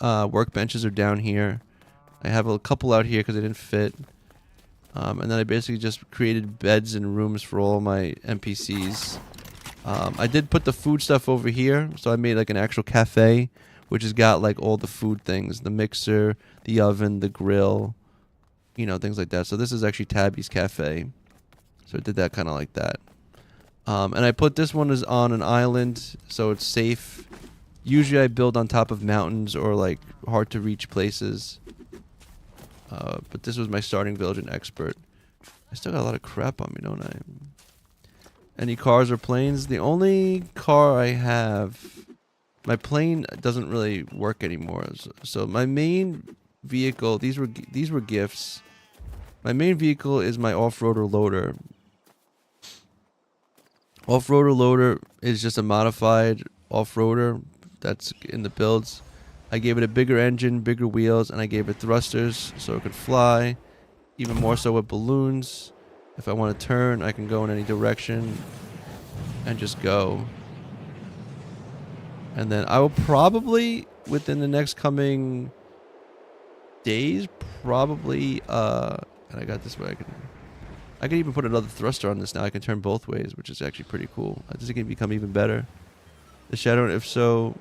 workbenches are down here. I have a couple out here because they didn't fit. And then I basically just created beds and rooms for all my NPCs. I did put the food stuff over here, so I made like an actual cafe, which has got like all the food things, the mixer, the oven, the grill, you know, things like that. So this is actually Tabby's cafe. So I did that kind of like that. And I put this one is on an island, so it's safe. Usually I build on top of mountains or like hard to reach places. But this was my starting village and expert. I still got a lot of crap on me, don't I? Any cars or planes? The only car I have, my plane doesn't really work anymore. So my main vehicle, these were gifts. My main vehicle is my off-roader loader. Off-roader loader is just a modified off-roader that's in the builds. I gave it a bigger engine, bigger wheels, and I gave it thrusters so it could fly. Even more so with balloons. If I want to turn, I can go in any direction and just go. And then I will probably, within the next coming days, probably, and I got this way, I can even put another thruster on this now. I can turn both ways, which is actually pretty cool. I think it can become even better. The shadow, if so,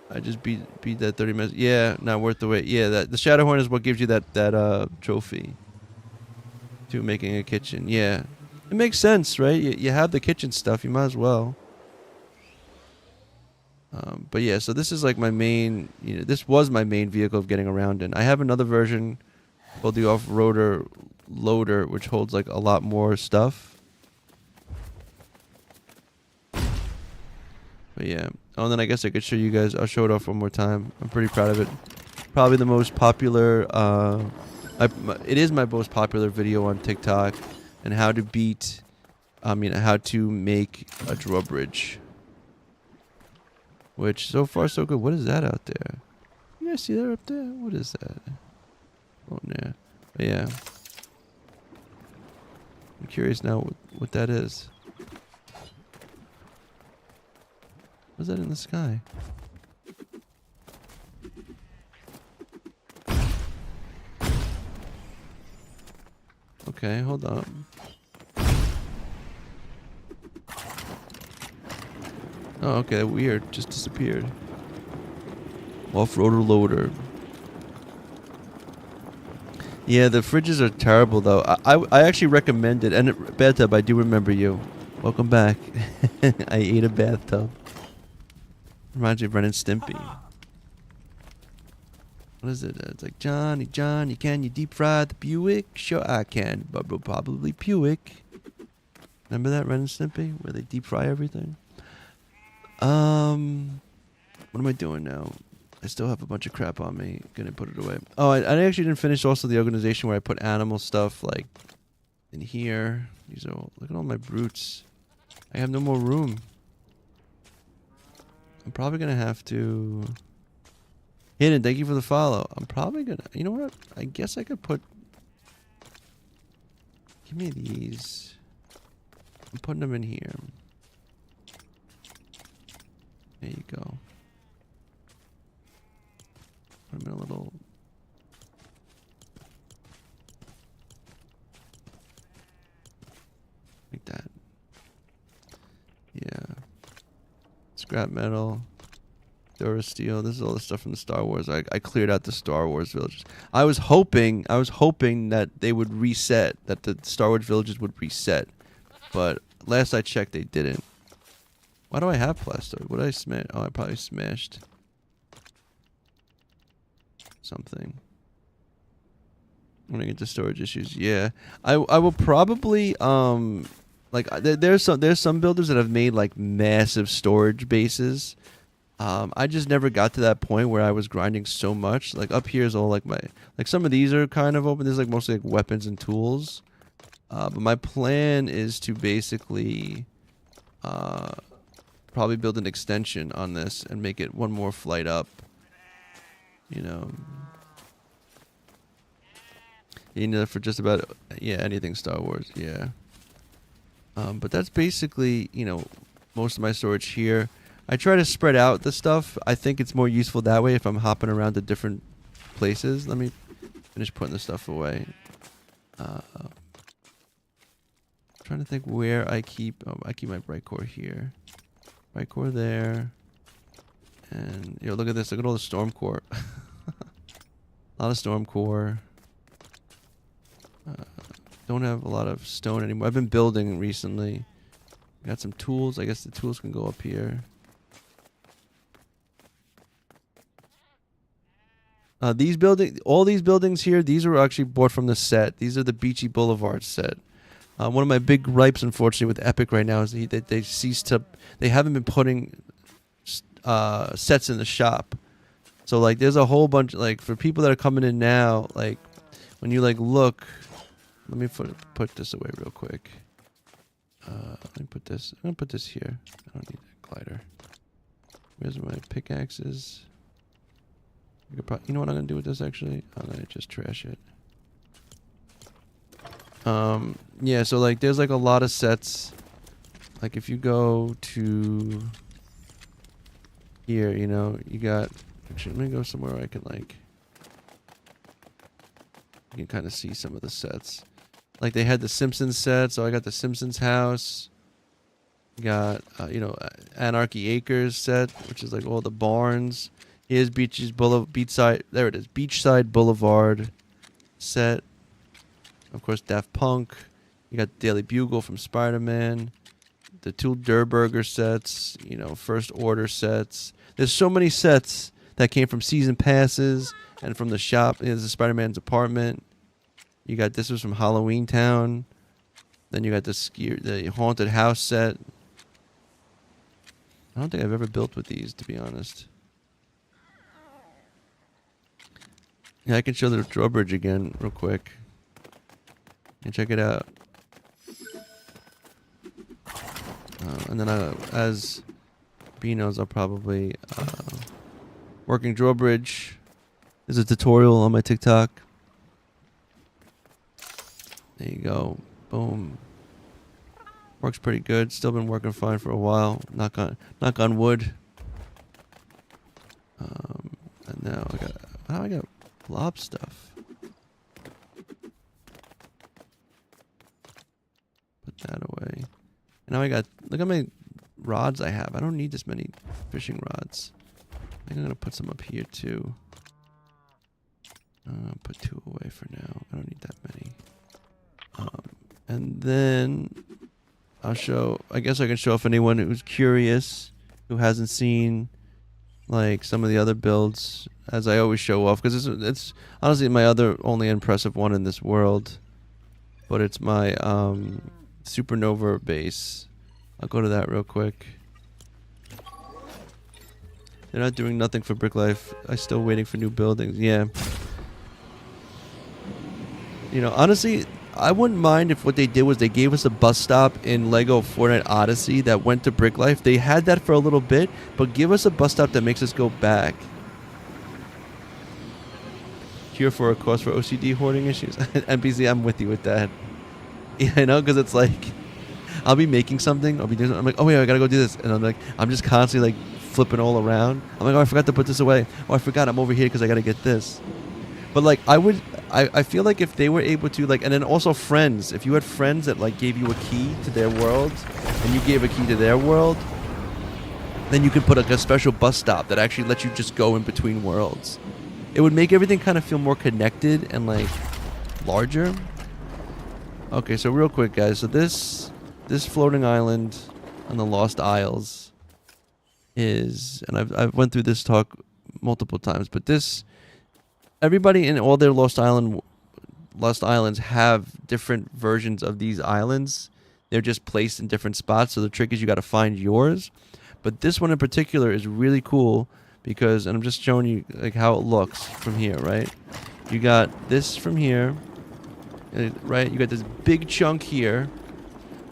I just beat that 30 minutes. Yeah, not worth the wait. Yeah, the shadow horn is what gives you that trophy to making a kitchen. Yeah, it makes sense, right? You have the kitchen stuff, you might as well. But yeah, so this is like my main, you know, this was my main vehicle of getting around in. I have another version called the off-roader loader, which holds like a lot more stuff. But yeah. Oh, and then I guess I could show you guys. I'll show it off one more time. I'm pretty proud of it. Probably the most popular, it is my most popular video on TikTok, and how to beat, how to make a drawbridge. Which, so far, so good. What is that out there? You guys see that up there? What is that? Oh, yeah. But yeah. I'm curious now what that is. What's that in the sky? Okay, hold on. Oh, okay, weird. Just disappeared. Off-roader loader. Yeah, the fridges are terrible though. I actually recommend it. And bathtub, I do remember you. Welcome back. I ate a bathtub. Reminds me of Ren and Stimpy. What is it? It's like, Johnny, can you deep fry the Buick? Sure I can, but probably Buick. Remember that, Ren and Stimpy? Where they deep fry everything? What am I doing now? I still have a bunch of crap on me. Gonna put it away. Oh, I actually didn't finish also the organization where I put animal stuff, like, in here. These are all, look at all my brutes. I have no more room. I'm probably gonna have to... Hidden, thank you for the follow. I'm probably gonna... You know what? I guess I could put... Give me these. I'm putting them in here. There you go. Put them in a little... Like that. Yeah. Scrap metal. Durasteel. This is all the stuff from the Star Wars. I cleared out the Star Wars villages. I was hoping that they would reset, that the Star Wars villages would reset. But last I checked, they didn't. Why do I have plastoid? What did I smash? Oh, I probably smashed something. I'm gonna get to storage issues. Yeah, I will probably like there's some builders that have made like massive storage bases. I just never got to that point where I was grinding so much. Like up here is all like some of these are kind of open. There's like mostly like weapons and tools. But my plan is to basically probably build an extension on this and make it one more flight up. You know, for just about anything Star Wars. Yeah. But that's basically, you know, most of my storage here. I try to spread out the stuff. I think it's more useful that way if I'm hopping around to different places. Let me finish putting the stuff away. Trying to think where I keep... Oh, I keep my bright core here. Bright core there. And, yo, look at this. Look at all the storm core. A lot of storm core. Don't have a lot of stone anymore. I've been building recently. Got some tools. I guess the tools can go up here. All these buildings here, these were actually bought from the set. These are the Beachy Boulevard set. One of my big gripes, unfortunately, with Epic right now is that they haven't been putting sets in the shop. So like, there's a whole bunch, like, for people that are coming in now, like, when you like look, let me put this away real quick. Let me put this. I'm gonna put this here. I don't need a glider. Where's my pickaxes? You know what I'm gonna do with this actually? I'm gonna just trash it. Yeah, so like there's like a lot of sets. Like if you go to here, you know, you got actually let me go somewhere where I can like you can kind of see some of the sets. Like they had the Simpsons set, so I got the Simpsons house. Got you know, Anarchy Acres set, which is like all the barns. Here's Beachside. There it is. Beachside Boulevard set. Of course, Daft Punk. You got Daily Bugle from Spider-Man. The two Durburger sets. You know, First Order sets. There's so many sets that came from season passes and from the shop. There's the Spider-Man's apartment. You got this was from Halloween Town. Then you got the Haunted House set. I don't think I've ever built with these, to be honest. Yeah, I can show the drawbridge again real quick. And check it out. And then as B knows, I'll probably working drawbridge. There's a tutorial on my TikTok. There you go. Boom. Works pretty good. Still been working fine for a while. Knock on wood. And now I got blob stuff. And now I got, look how many rods I have. I don't need this many fishing rods. I think I'm going to put some up here too. Put 2 away for now. I don't need that many. And then I'll show, I guess I can show if anyone who's curious, who hasn't seen like some of the other builds, as I always show off, because it's honestly my other only impressive one in this world. But it's my supernova base. I'll go to that real quick. They're not doing nothing for Brick Life. I'm still waiting for new buildings. Yeah. You know, honestly, I wouldn't mind if what they did was they gave us a bus stop in Lego Fortnite Odyssey that went to Brick Life. They had that for a little bit, but give us a bus stop that makes us go back. Cure for a cause for OCD hoarding issues. NPC, I'm with you with that. Yeah, I know, because it's like, I'll be making something, I'll be doing something, I'm like, oh wait, I gotta go do this, and I'm like, I'm just constantly like flipping all around. I'm like, oh, I forgot to put this away. Oh, I forgot, I'm over here because I gotta get this. But like, I feel like if they were able to like, and then also friends, if you had friends that like gave you a key to their world, and you gave a key to their world, then you could put like a special bus stop that actually lets you just go in between worlds. It would make everything kind of feel more connected and like larger. Okay, so real quick, guys. So this floating island on the Lost Isles is, and I've went through this talk multiple times, but this, everybody in all their Lost Islands have different versions of these islands. They're just placed in different spots. So the trick is you got to find yours. But this one in particular is really cool because, and I'm just showing you like how it looks from here, right? You got this from here. Right, you got this big chunk here,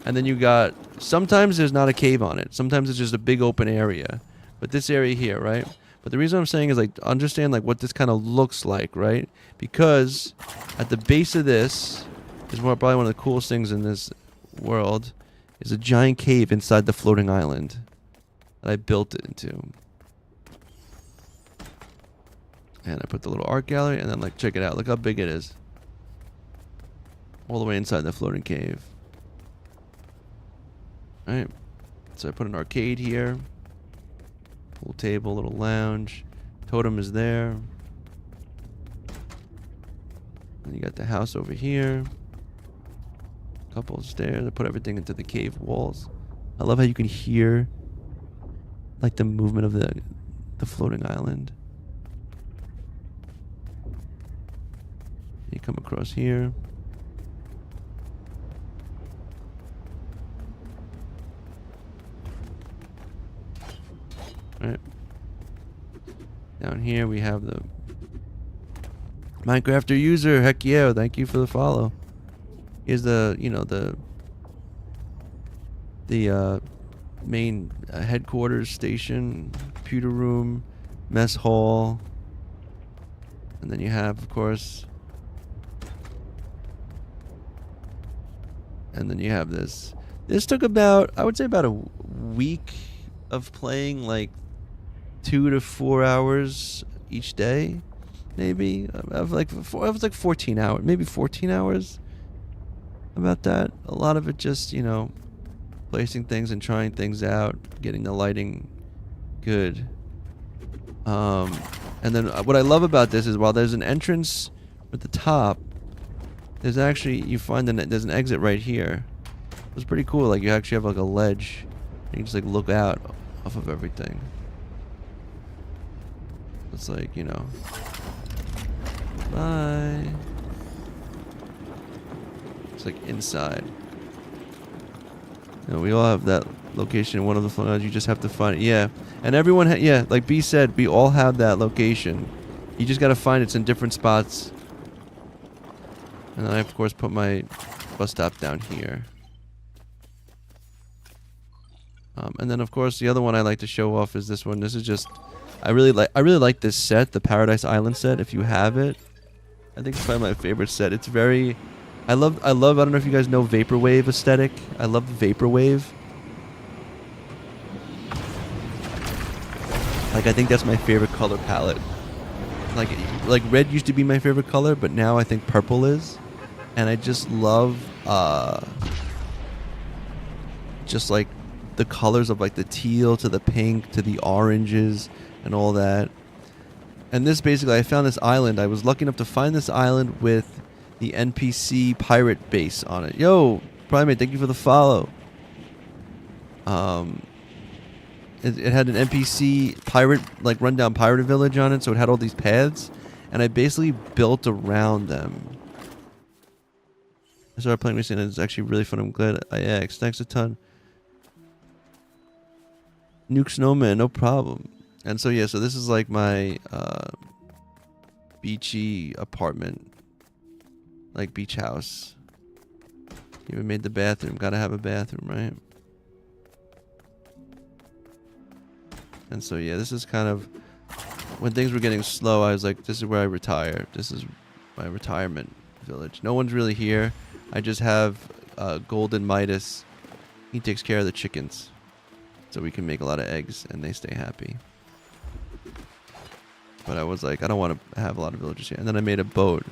and then you got, sometimes there's not a cave on it, sometimes it's just a big open area, but this area here, right? But the reason I'm saying is like, understand like what this kind of looks like, right? Because at the base of this is probably one of the coolest things in this world, is a giant cave inside the floating island that I built it into. And I put the little art gallery, and then like, check it out, look how big it is. All the way inside the floating cave. Alright. So I put an arcade here. Pool table, little lounge. Totem is there. And you got the house over here. Couple of stairs. I put everything into the cave walls. I love how you can hear like the movement of the floating island. You come across here. Right. Down here we have the Minecrafter user. Heck yeah, thank you for the follow. Here's the, you know, the main headquarters station, computer room, mess hall. And then you have, of course, and then you have this. This took about, I would say about a week of playing, like 2 to 4 hours each day, maybe. Of like it was like 14 hours, maybe 14 hours. About that. A lot of it just, you know, placing things and trying things out, getting the lighting good. And then what I love about this is while there's an entrance at the top, there's actually, you find that there's an exit right here. It's pretty cool. Like you actually have like a ledge. You can just like look out off of everything. It's like, you know, bye. It's like inside. You know, we all have that location in one of the floors. You just have to find it. Yeah. And everyone, yeah, like B said, we all have that location. You just got to find it's in different spots. And then I, of course, put my bus stop down here. And then, of course, the other one I like to show off is this one. This is just, I really like this set, the Paradise Island set. If you have it, I think it's probably my favorite set. It's very, I love. I don't know if you guys know vaporwave aesthetic. I love vaporwave. Like I think that's my favorite color palette. Like red used to be my favorite color, but now I think purple is, and I just love just like the colors of like the teal to the pink to the oranges and all that. And this basically, I found this island. I was lucky enough to find this island with the NPC pirate base on it. Yo, Primate, thank you for the follow. It had an NPC pirate, like rundown pirate village on it, so it had all these paths, and I basically built around them. I started playing recently, and it's actually really fun. I'm glad I asked. Thanks a ton. Nuke Snowman, no problem. And so yeah, so this is like my beachy apartment, like beach house. Even made the bathroom. Gotta have a bathroom, right? And so yeah, this is kind of when things were getting slow. I was like, this is where I retire. This is my retirement village. No one's really here. I just have Golden Midas. He takes care of the chickens, so we can make a lot of eggs and they stay happy. But I was like, I don't want to have a lot of villagers here. And then I made a boat.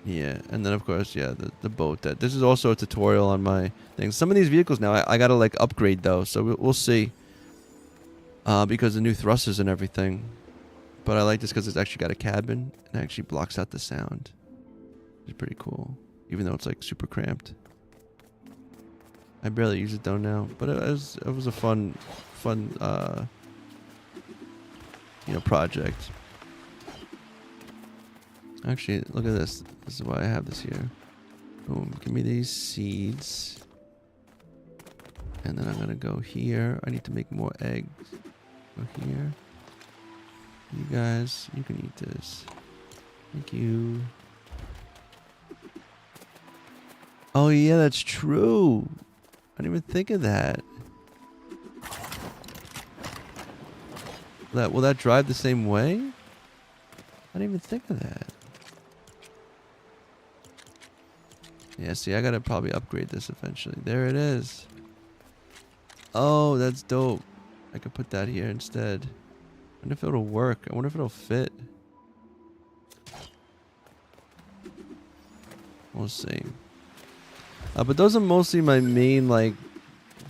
Yeah, and then of course, yeah, the boat. This is also a tutorial on my things. Some of these vehicles now, I gotta like upgrade though, so we'll see. Because the new thrusters and everything. But I like this because it's actually got a cabin and actually blocks out the sound. It's pretty cool, even though it's like super cramped. I barely use it though now, but it was a fun, you know, project. Actually, look at this. This is why I have this here. Boom. Give me these seeds. And then I'm going to go here. I need to make more eggs. Go here. You guys, you can eat this. Thank you. Oh, yeah, that's true. I didn't even think of that. Will that drive the same way? I didn't even think of that. Yeah, see, I gotta probably upgrade this eventually. There it is. Oh, that's dope. I could put that here instead. I wonder if it'll work. I wonder if it'll fit. We'll see. But those are mostly my main, like,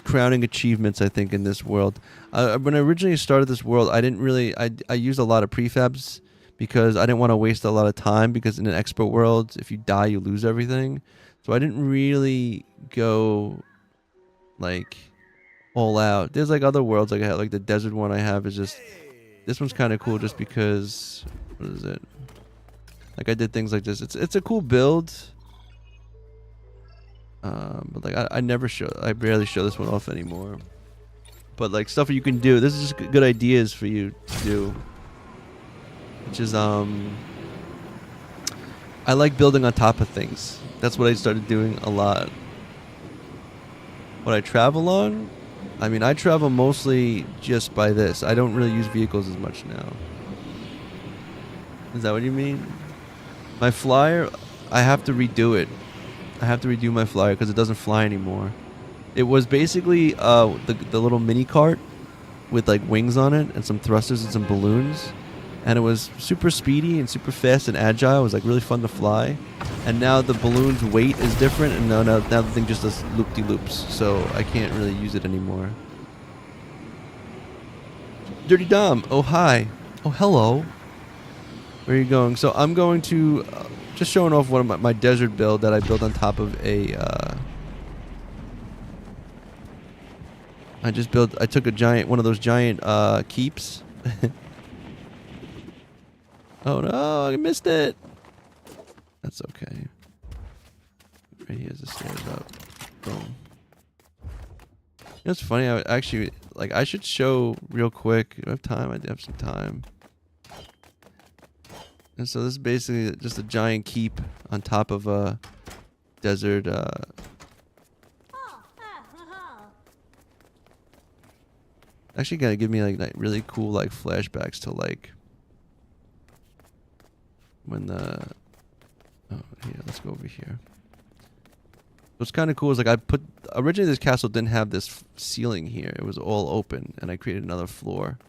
crowning achievements, I think, in this world. When I originally started this world, I didn't really... I used a lot of prefabs because I didn't want to waste a lot of time, because in an expert world, if you die, you lose everything. So I didn't really go, like, all out. There's, like, other worlds, like I have, like the desert one I have is just... This one's kind of cool just because... What is it? Like, I did things like this. It's a cool build. But, like, I barely show this one off anymore. But, like, stuff you can do. This is just good ideas for you to do. Which is, I like building on top of things. That's what I started doing a lot. What I travel on? I mean, I travel mostly just by this. I don't really use vehicles as much now. Is that what you mean? My flyer, I have to redo it. I have to redo my flyer because it doesn't fly anymore. It was basically the little mini cart with like wings on it and some thrusters and some balloons. And it was super speedy and super fast and agile. It was like really fun to fly. And now the balloon's weight is different, and now the thing just does loop-de-loops. So I can't really use it anymore. Dirty Dom, oh hi. Oh hello. Where are you going? So I'm going to just showing off one of my desert build that I built on top of a. I took one of those giant keeps. Oh no, I missed it. That's okay. Right here's the stairs up. Boom. You know, it's funny. I actually I should show real quick. Do I have time? I do have some time. And so this is basically just a giant keep on top of a desert. Actually, gotta give me like really cool like flashbacks to like when the. Oh, here, let's go over here. What's kind of cool is like originally this castle didn't have this ceiling here. It was all open, and I created another floor.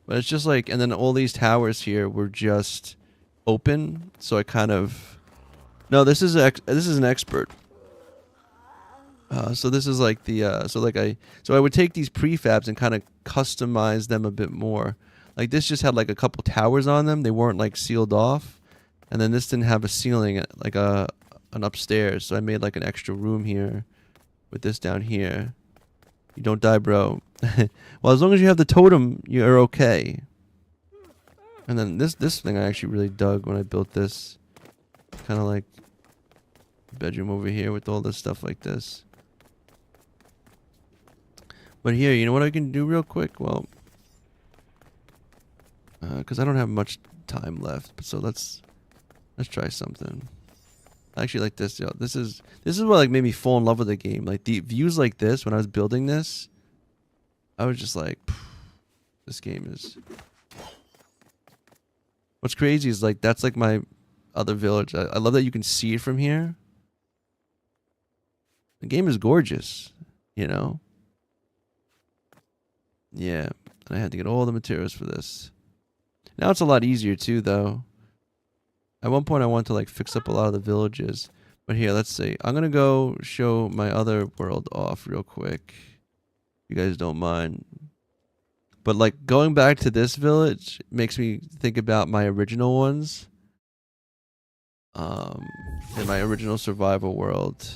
But it's just like, and then all these towers here were just open, so I kind of... No, this is an expert. So this is like the so I would take these prefabs and kind of customize them a bit more. Like this just had like a couple towers on them. They weren't like sealed off, and then this didn't have a ceiling, like an upstairs. So I made like an extra room here with this down here. You don't die, bro. Well, as long as you have the totem, you're okay. And then this thing I actually really dug when I built this. Kind of like bedroom over here with all this stuff like this. But here, you know what I can do real quick? Well, because I don't have much time left, so let's try something. I actually like this. Yo, this is what like made me fall in love with the game. Like the views like this when I was building this, I was just like, this game is. What's crazy is like that's like my other village. I love that you can see it from here. The game is gorgeous, you know. Yeah, and I had to get all the materials for this. Now it's a lot easier too, though. At one point I wanted to like fix up a lot of the villages. But here, let's see. I'm gonna go show my other world off real quick. If you guys don't mind. But like going back to this village makes me think about my original ones. In my original survival world.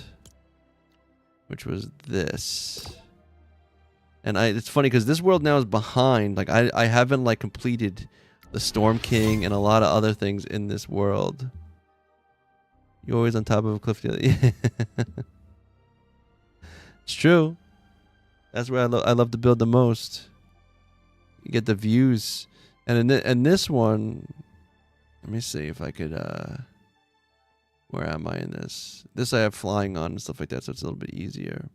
Which was this. And it's funny because this world now is behind. Like I haven't like completed the Storm King and a lot of other things in this world. You're always on top of a cliff. It's true. That's where I love to build the most. You get the views, and in this one, let me see if I could. Where am I in this? This I have flying on and stuff like that, so it's a little bit easier.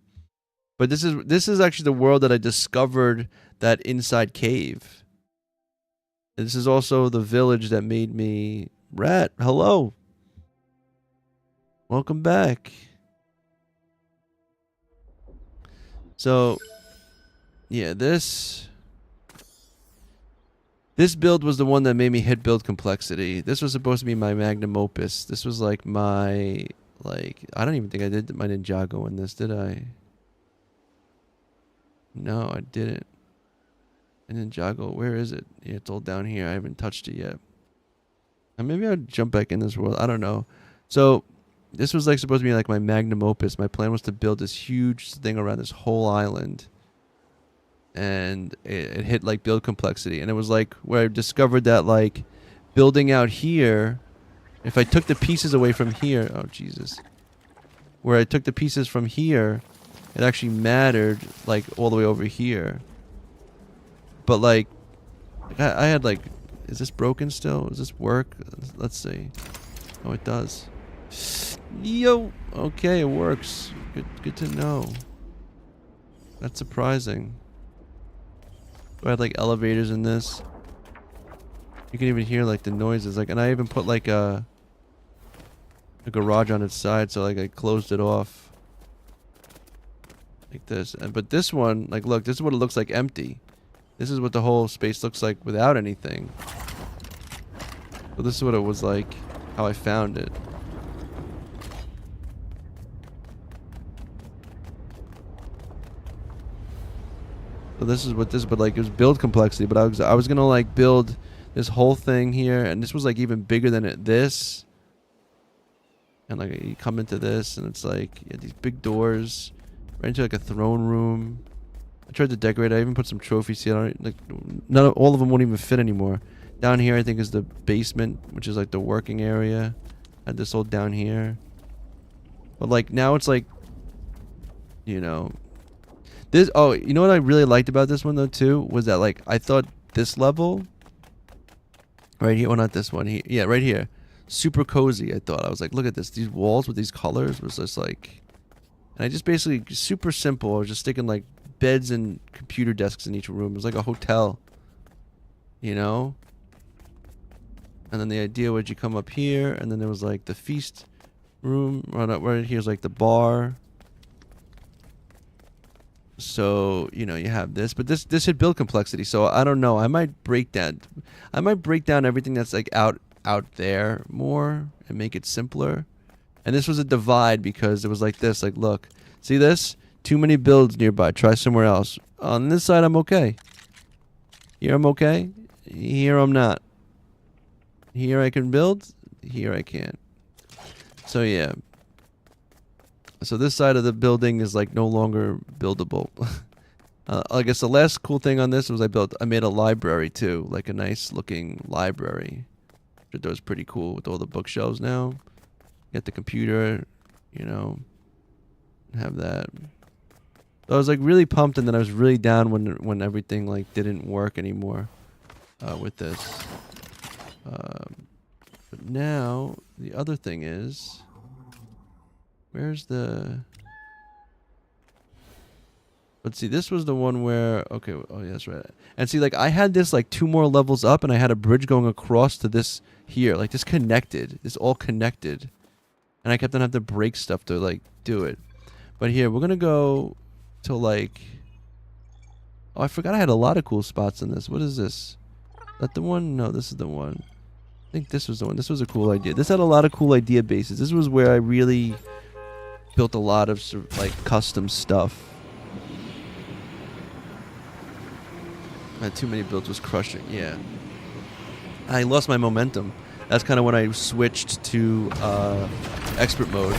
But this is actually the world that I discovered that inside cave. This is also the village that made me Rat. Hello. Welcome back. So, yeah, this build was the one that made me hit build complexity. This was supposed to be my magnum opus. This was like my, I don't even think I did my Ninjago in this, did I? No, I didn't. And Ninjago, where is it? Yeah, it's all down here. I haven't touched it yet. And maybe I'll jump back in this world. I don't know. So, this was like supposed to be like my magnum opus. My plan was to build this huge thing around this whole island. And it hit like build complexity. And it was like where I discovered that like building out here, if I took the pieces away from here, oh Jesus. Where I took the pieces from here, it actually mattered like all the way over here. But like I had like, is this broken still? Does this work? Let's see. Oh, it does. Yo, okay, it works. Good to know. That's surprising. I had like elevators in this. You can even hear like the noises. Like, and I even put like a garage on its side, so like I closed it off like this. And but this one, like, look, this is what it looks like empty. This is what the whole space looks like without anything. So this is what it was like, how I found it. So this is what this, but like it was build complexity. But I was gonna like build this whole thing here, and this was like even bigger than this. And like you come into this, and it's like you have these big doors, right into like a throne room. I tried to decorate. I even put some trophies here. Like all of them won't even fit anymore. Down here, I think is the basement, which is like the working area. I had this all down here. But like now it's like, you know. This, oh, you know what I really liked about this one though too was that like I thought this level right here, well not this one here, yeah, right here, super cozy. I thought I was like, look at this, these walls with these colors was just like, and I just basically super simple. I was just sticking like beds and computer desks in each room. It was like a hotel, you know. And then the idea was you come up here, and then there was like the feast room. Right here's like the bar. So, you know, you have this, but this had build complexity. So I don't know. I might break down everything that's like out there more and make it simpler. And this was a divide because it was like this. Like, look, see this? Too many builds nearby. Try somewhere else. On this side, I'm okay. Here, I'm okay. Here, I'm not. Here, I can build. Here, I can't. So, yeah. So, this side of the building is, like, no longer buildable. I guess the last cool thing on this was I made a library, too. Like, a nice-looking library. That was pretty cool with all the bookshelves now. Get the computer, you know, have that. So I was like really pumped, and then I was really down when everything like didn't work anymore with this. But now the other thing is, where's the? Let's see. This was the one where okay. Oh yeah, that's right. And see, like I had this like 2 more levels up, and I had a bridge going across to this here, like this connected. This all connected. And I kept on having to break stuff to like do it. But here, we're gonna go to like oh, I forgot I had a lot of cool spots in this. What is this? Is that the one? No, this is the one. I think this was the one. This was a cool idea. This had a lot of cool idea bases. This was where I really built a lot of like custom stuff. I had too many builds, was crushing. Yeah. I lost my momentum. That's kind of when I switched to expert mode.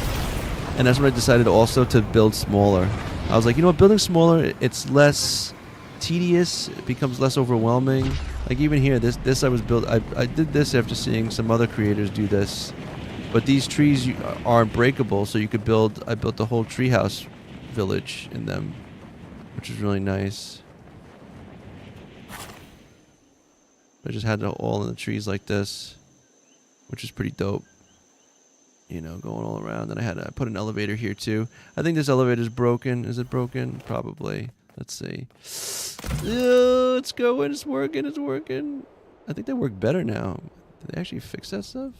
And that's when I decided also to build smaller. I was like, you know what, building smaller, it's less tedious, it becomes less overwhelming. Like even here, this I was I did this after seeing some other creators do this. But these trees aren't breakable, so you could build, I built a whole treehouse village in them, which is really nice. I just had it all in the trees like this, which is pretty dope. You know, going all around. And I put an elevator here too. I think this elevator's broken. Is it broken? Probably. Let's see. It's going. It's working. It's working. I think they work better now. Did they actually fix that stuff?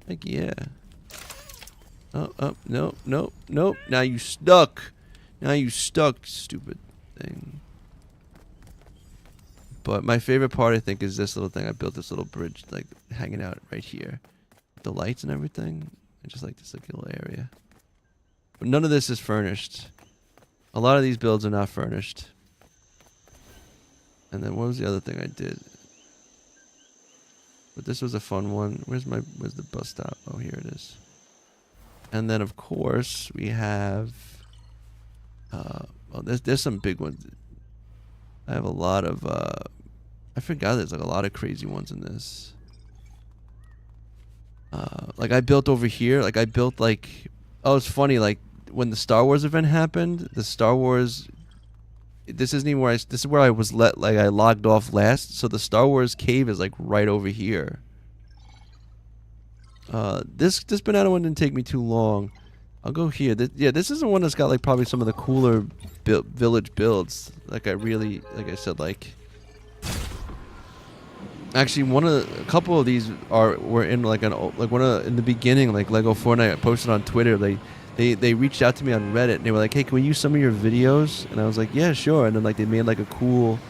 Like, yeah. Oh, no, no, no. Now you stuck. Now you stuck, stupid thing. But my favorite part, I think, is this little thing. I built this little bridge, like, hanging out right here. The lights and everything. I just like this like, little area. But none of this is furnished. A lot of these builds are not furnished. And then what was the other thing I did? But this was a fun one. Where's the bus stop? Oh, here it is. And then, of course, we have... well, there's some big ones. I have a lot of... I forgot there's like a lot of crazy ones in this. Like I built over here. Like I built like... Oh, it's funny. Like when the Star Wars event happened, the Star Wars... This isn't even where this is where I was I logged off last. So the Star Wars cave is like right over here. This banana one didn't take me too long. I'll go here. This is the one that's got like probably some of the cooler village builds. Like like I said, like actually a couple of these were in like in the beginning, like Lego Fortnite. I posted on Twitter. They reached out to me on Reddit and they were like, hey, can we use some of your videos? And I was like, yeah, sure. And then like they made like a cool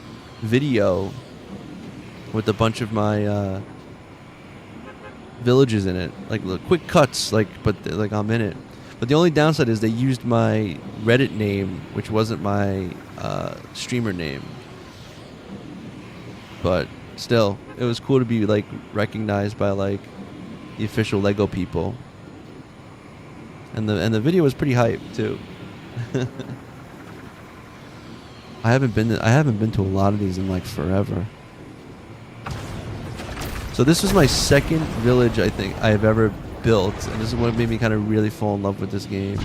video with a bunch of my villages in it, like quick cuts, but I'm in it. But the only downside is they used my Reddit name, which wasn't my streamer name. But still, it was cool to be like recognized by like the official Lego people. And the video was pretty hype too. I haven't been to a lot of these in like forever. So this was my second village I think I have ever built, and this is what made me kind of really fall in love with this game.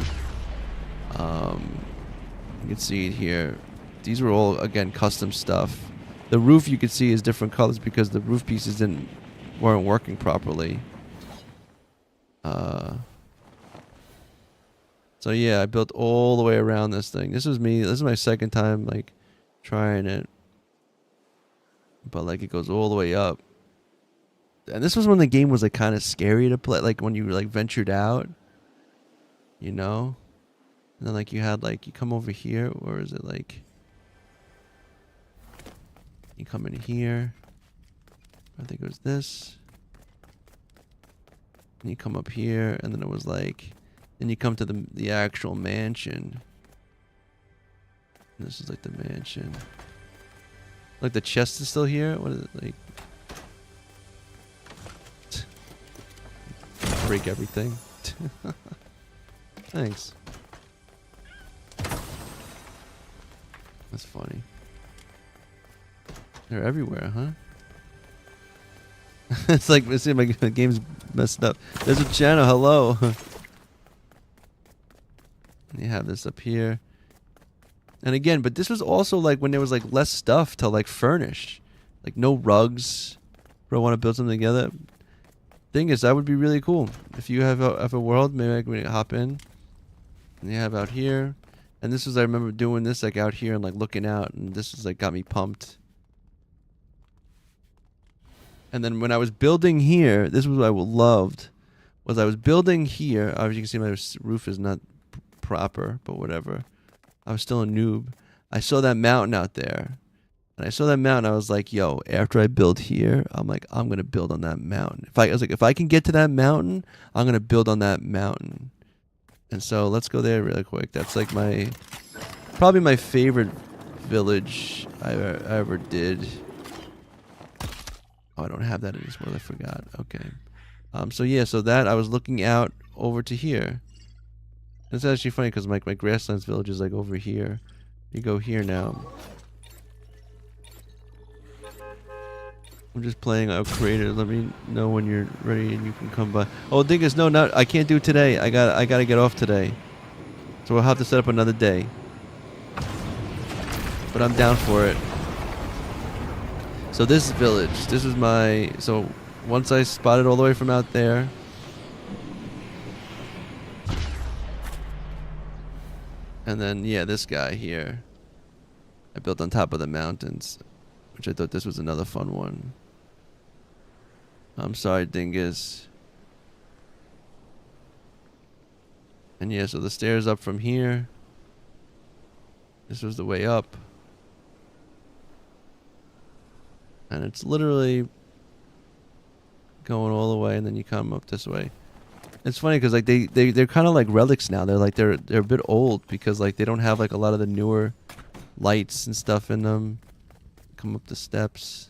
You can see it here. These were all again custom stuff. The roof you can see is different colors because the roof pieces weren't working properly. So yeah, I built all the way around this thing. This is my second time like trying it. But like it goes all the way up. And this was when the game was like kind of scary to play, like when you like ventured out, you know? And then like you come over here, or is it like you come in here? I think it was this. And you come up here, and then it was like, then you come to the actual mansion. And this is like the mansion. Like the chest is still here. What is it like? Break everything. Thanks. That's funny. They're everywhere, huh? It's like, let's see, my game's messed up. There's a channel, hello. You have this up here. And again, but this was also like when there was like less stuff to like furnish. Like no rugs. Bro, want to build something together? Thing is, that would be really cool. If you have a world, maybe I can hop in. And you have out here. And this was, I remember doing this like out here and like looking out. And this was like got me pumped. And then when I was building here, this was what I loved. Was I was building here. As you can see, my roof is not proper, but whatever. I was still a noob. I saw that mountain out there. And I saw that mountain, I was like, yo, after I build here, I'm like, I'm going to build on that mountain. I was like, if I can get to that mountain, I'm going to build on that mountain. And so let's go there really quick. That's like probably my favorite village I ever did. Oh, I don't have that anymore. I forgot. Okay. So yeah, so that I was looking out over to here. It's actually funny because my grasslands village is like over here. You go here now. I'm just playing out creator. Let me know when you're ready and you can come by. Oh, the thing is, no, I can't do it today. I gotta get off today. So we'll have to set up another day. But I'm down for it. So this village, this is my, so once I spotted all the way from out there. And then, yeah, this guy here. I built on top of the mountains, which I thought this was another fun one. I'm sorry, dingus. And yeah, so the stairs up from here. This was the way up. And it's literally going all the way, and then you come up this way. It's funny because like they're kind of like relics now. They're a bit old because like they don't have like a lot of the newer lights and stuff in them. Come up the steps.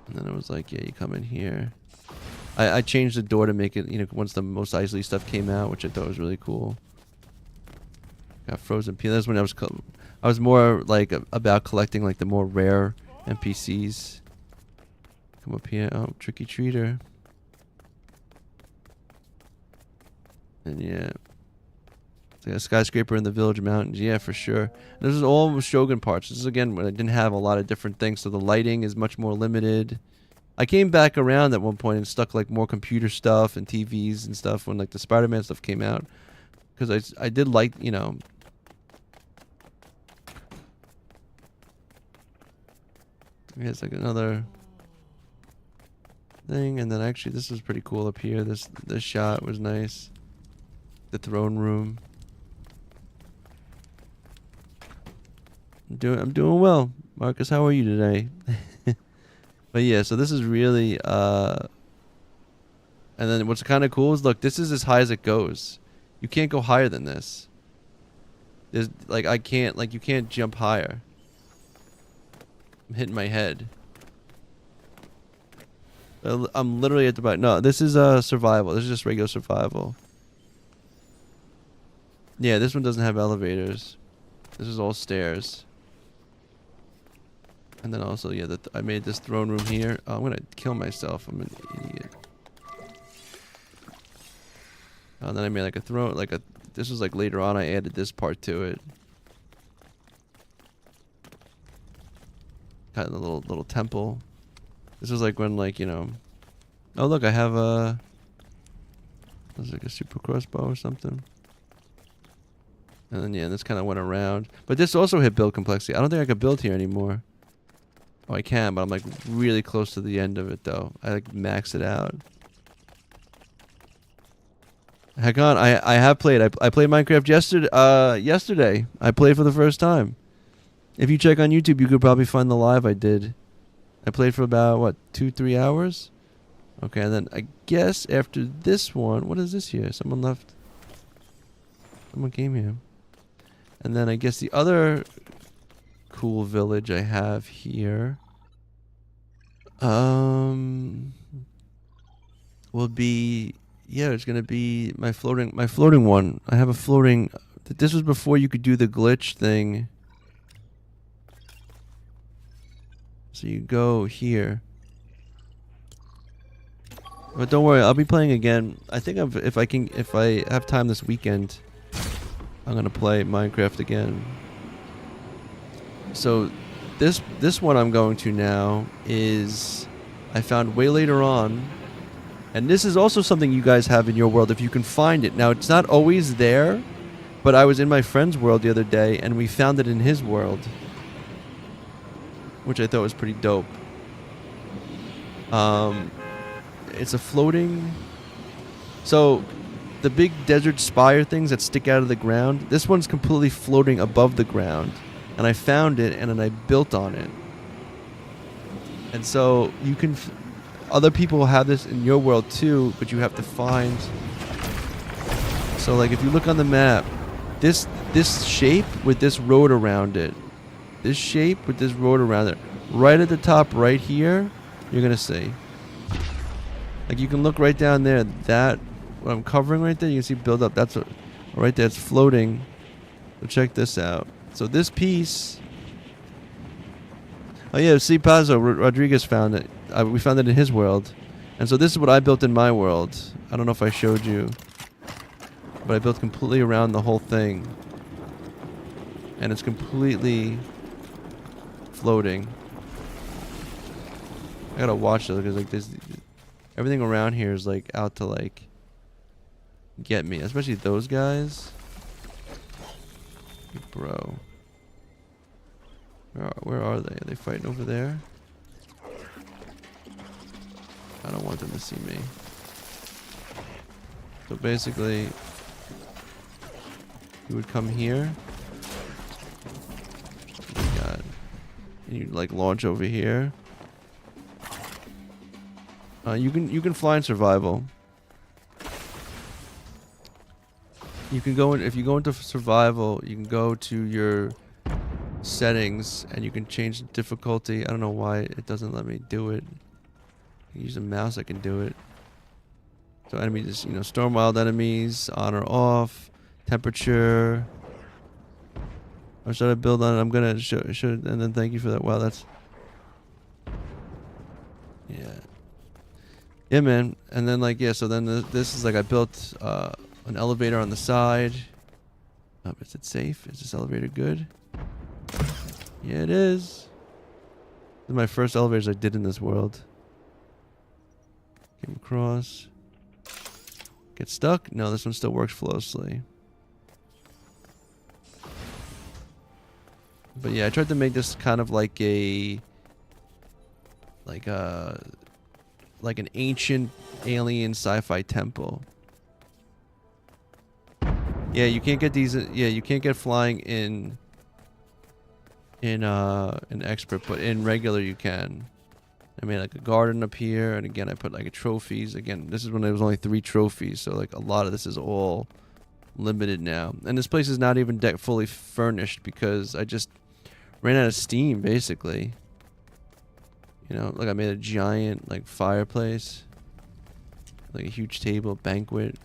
And then it was like, yeah, you come in here. I changed the door to make it, you know, once the Most Eisley stuff came out, which I thought was really cool. Got frozen pea. That's when I was more like about collecting like the more rare NPCs. Come up here. Oh, tricky treater. And yeah. It's like a skyscraper in the village mountains. Yeah, for sure. And this is all Shogun parts. This is again when I didn't have a lot of different things, so the lighting is much more limited. I came back around at one point and stuck like more computer stuff and TVs and stuff when like the Spider-Man stuff came out. Because I did like, you know. Here's like another thing, and then actually this was pretty cool up here. This shot was nice. The throne room. I'm doing well, Marcus. How are you today? But yeah, so this is really and then what's kind of cool is look, this is as high as it goes. You can't go higher than this. There's like you can't jump higher. I'm hitting my head. I'm literally at the bottom. No, this is survival. This is just regular survival. Yeah, this one doesn't have elevators. This is all stairs. And then also, yeah, I made this throne room here. Oh, I'm gonna kill myself. I'm an idiot. And then I made like a throne, this was like later on. I added this part to it. Kind of a little temple. This was like when like, you know. Oh look, I have a. That's like a super crossbow or something. And then yeah, this kind of went around. But this also hit build complexity. I don't think I could build here anymore. Oh, I can, but I'm like really close to the end of it though. I like maxed it out. Heck on, I have played. I played Minecraft yesterday. I played for the first time. If you check on YouTube, you could probably find the live I did. I played for about, what, 2-3 hours? Okay, and then I guess after this one, what is this here? Someone left. Someone came here. And then I guess the other cool village I have here will be, yeah, it's gonna be my floating one. I have a floating. This was before you could do the glitch thing. So you go here. But don't worry, I'll be playing again. I think if I have time this weekend, I'm gonna play Minecraft again. So this one I'm going to now is I found way later on, and this is also something you guys have in your world if you can find it. Now it's not always there, but I was in my friend's world the other day and we found it in his world, which I thought was pretty dope. It's a floating. So the big desert spire things that stick out of the ground, this one's completely floating above the ground. And I found it and then I built on it. And so you can, other people have this in your world too, but you have to find. So like if you look on the map, this shape with this road around it, this shape with this road around it, right at the top right here, you're gonna see. Like you can look right down there, that what I'm covering right there, you can see build up. That's what, right there, it's floating. So check this out. So this piece, oh yeah, see Pazzo Rodriguez found it. We found it in his world, and so this is what I built in my world. I don't know if I showed you, but I built completely around the whole thing, and it's completely floating. I gotta watch this because like this, everything around here is like out to like get me, especially those guys. Bro. Where are they? Are they fighting over there? I don't want them to see me. So basically, you would come here. Oh my god. And you'd like launch over here. You can fly in survival. You can go in, if you go into survival, you can go to your settings and you can change the difficulty. I don't know why it doesn't let me do it. I use a mouse, I can do it. So enemies, you know, storm wild enemies, on or off, temperature. Or should I build on it? I'm gonna should and then thank you for that. Wow, that's, yeah. Yeah, man. And then like, yeah, so then this is like I built an elevator on the side. Is it safe? Is this elevator good? Yeah, it is. This is my first elevators I did in this world. Came across. Get stuck? No, this one still works flawlessly. But yeah, I tried to make this kind of like a like an ancient alien sci-fi temple. Yeah, you can't get these. Yeah, you can't get flying in expert, but in regular you can. I made like a garden up here, and again I put like a trophies. Again, this is when there was only 3 trophies, so like a lot of this is all limited now. And this place is not even fully furnished because I just ran out of steam basically. You know, like I made a giant like fireplace, like a huge table, banquet.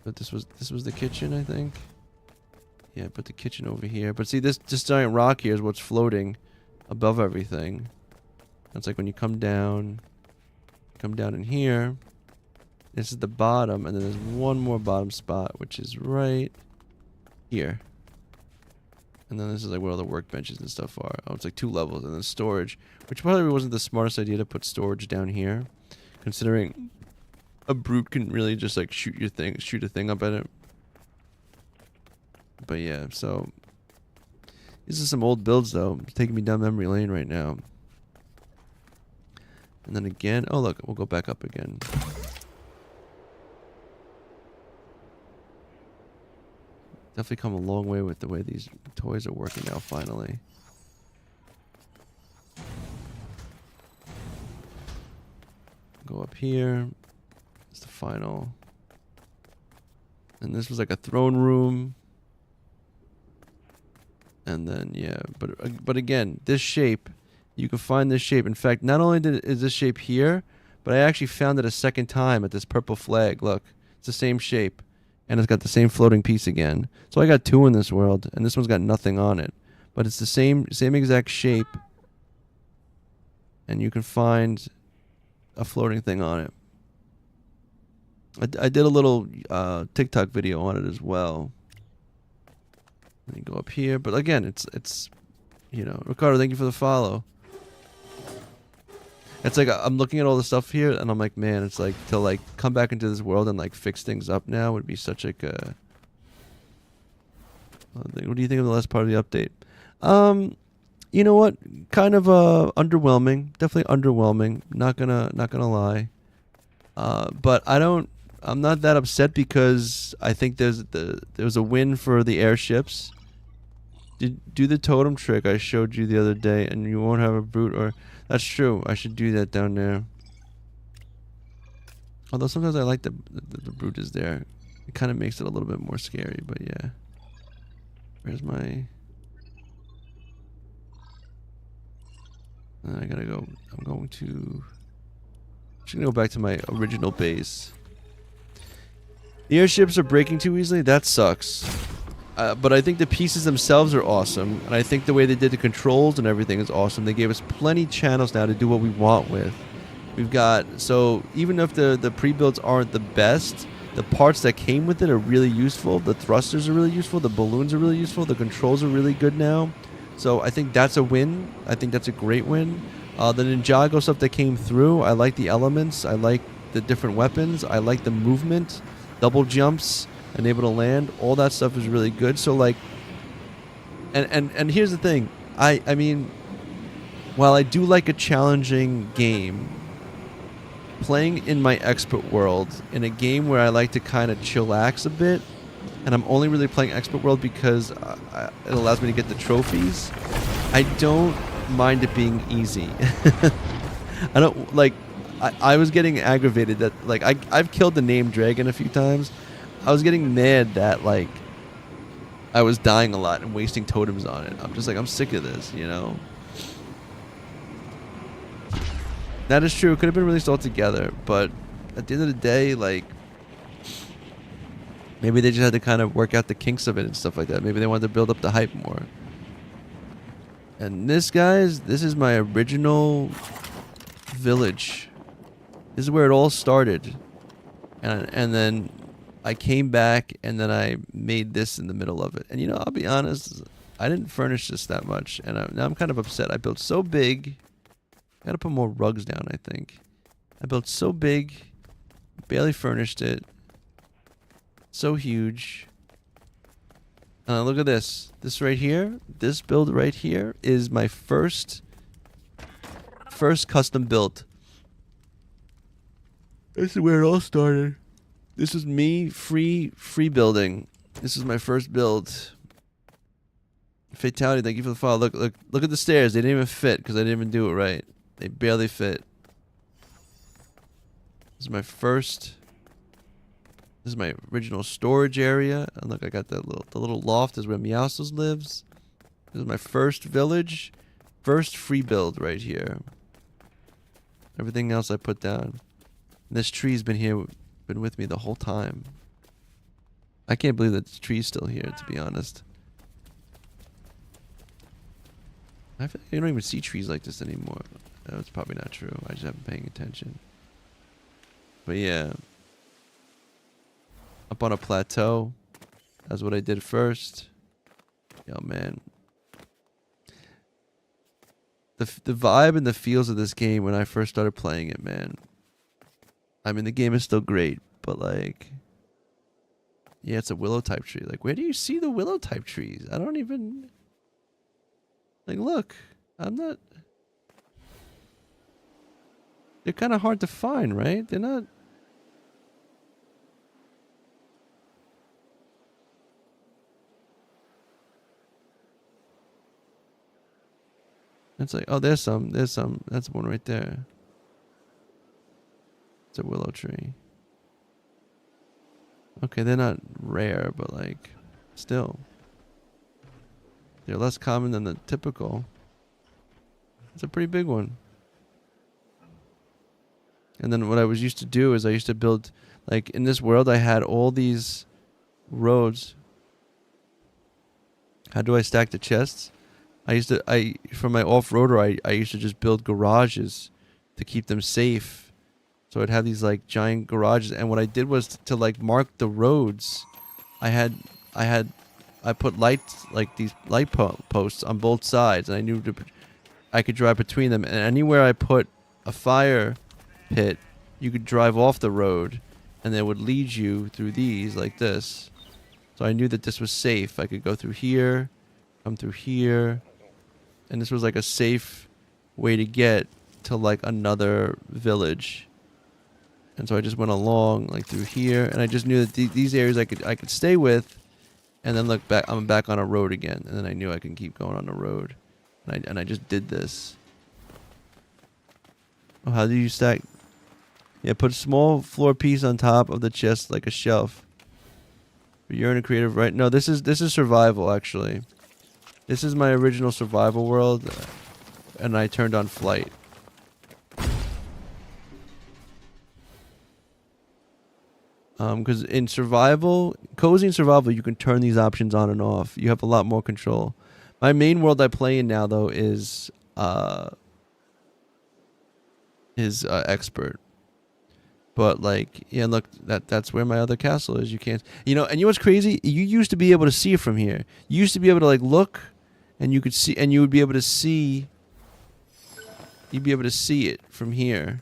But this was the kitchen, I think. Yeah, put the kitchen over here. But see, this giant rock here is what's floating above everything. It's like when you come down in here. This is the bottom, and then there's one more bottom spot, which is right here. And then this is like where all the workbenches and stuff are. Oh, it's like 2 levels, and then storage, which probably wasn't the smartest idea to put storage down here, considering a brute can really just like shoot a thing up at it. But yeah, so these are some old builds though. It's taking me down memory lane right now. And then again, oh look, we'll go back up again. Definitely come a long way with the way these toys are working now finally. go up here. It's the final. And this was like a throne room. And then, yeah, but again, this shape, you can find this shape. In fact, not only is this shape here, but I actually found it a second time at this purple flag. Look, it's the same shape, and it's got the same floating piece again. So I got 2 in this world, and this one's got nothing on it. But it's the same exact shape, and you can find a floating thing on it. I did a little TikTok video on it as well. Let me go up here, but again, it's you know, Ricardo, thank you for the follow. It's like I'm looking at all the stuff here, and I'm like, man, it's like to like come back into this world and like fix things up now would be such like a. What do you think of the last part of the update? You know what? Kind of underwhelming. Definitely underwhelming. Not gonna lie. But I'm not that upset because I think there's a win for the airships. Do the totem trick I showed you the other day, and you won't have a brute. Or that's true. I should do that down there. Although sometimes I like the brute is there. It kind of makes it a little bit more scary. But yeah, where's my? I gotta go. I'm going to. Just gonna go back to my original base. The airships are breaking too easily. That sucks. But I think the pieces themselves are awesome, and I think the way they did the controls and everything is awesome. They gave us plenty channels now to do what we want with. We've got, so even if the pre-builds aren't the best, the parts that came with it are really useful. The thrusters are really useful. The balloons are really useful. The controls are really good now. So I think that's a win. I think that's a great win. The Ninjago stuff that came through, I like the elements. I like the different weapons. I like the movement, double jumps, and able to land. All that stuff is really good. So like, and here's the thing. I mean, while I do like a challenging game, playing in my expert world, in a game where I like to kind of chillax a bit, and I'm only really playing expert world because it allows me to get the trophies, I don't mind it being easy. I don't, like, I was getting aggravated that, like, I've killed the named dragon a few times. I was getting mad that, like, I was dying a lot and wasting totems on it. I'm just like, I'm sick of this, you know? That is true. It could have been released all together, but at the end of the day, like, maybe they just had to kind of work out the kinks of it and stuff like that. Maybe they wanted to build up the hype more. And this, guys, this is my original village. This is where it all started. And then I came back, and then I made this in the middle of it. And, you know, I'll be honest, I didn't furnish this that much. And now I'm kind of upset. I built so big. Gotta put more rugs down, I think. I built so big. Barely furnished it. So huge. Look at this. This right here. This build right here is my first custom build. This is where it all started. This is me free building. This is my first build. Fatality, thank you for the follow. Look at the stairs. They didn't even fit because I didn't even do it right. They barely fit. This is my first. This is my original storage area. And look, I got the little loft is where Meowstos lives. This is my first village. First free build right here. Everything else I put down. And this tree's been with me the whole time. I can't believe that this tree's still here, to be honest. I feel like you don't even see trees like this anymore. That's probably not true. I just haven't been paying attention. But yeah. Up on a plateau. That's what I did first. Yo, man. The vibe and the feels of this game when I first started playing it, man. I mean, the game is still great, but like... Yeah, it's a willow type tree. Like, where do you see the willow type trees? I don't even... Like, look. I'm not... They're kind of hard to find, right? They're not... It's like, oh, there's some. That's one right there. It's a willow tree. Okay, they're not rare, but like, still. They're less common than the typical. It's a pretty big one. And then what I was used to do is I used to build, like in this world I had all these roads. How do I stack the chests? For my off-roader, I used to just build garages to keep them safe. So I'd have these like giant garages, and what I did was to like mark the roads. I put lights, like these light posts on both sides, and I knew I could drive between them, and anywhere I put a fire pit, you could drive off the road, and they would lead you through these like this. So I knew that this was safe. I could go through here, come through here, and this was like a safe way to get to like another village. And so I just went along like through here, and I just knew that these areas I could stay with, and then look back. I'm back on a road again, and then I knew I can keep going on the road, and I just did this. Oh, how do you stack? Yeah, put a small floor piece on top of the chest like a shelf. But you're in a creative, right? No, this is survival actually. This is my original survival world, and I turned on flight. Because in survival, cozy and survival, you can turn these options on and off. You have a lot more control. My main world I play in now though is expert. But like, yeah, look, that's where my other castle is. You can't, and you know what's crazy? You used to be able to see it from here. You used to be able to like look, and you could see, and you would be able to see. You'd be able to see it from here.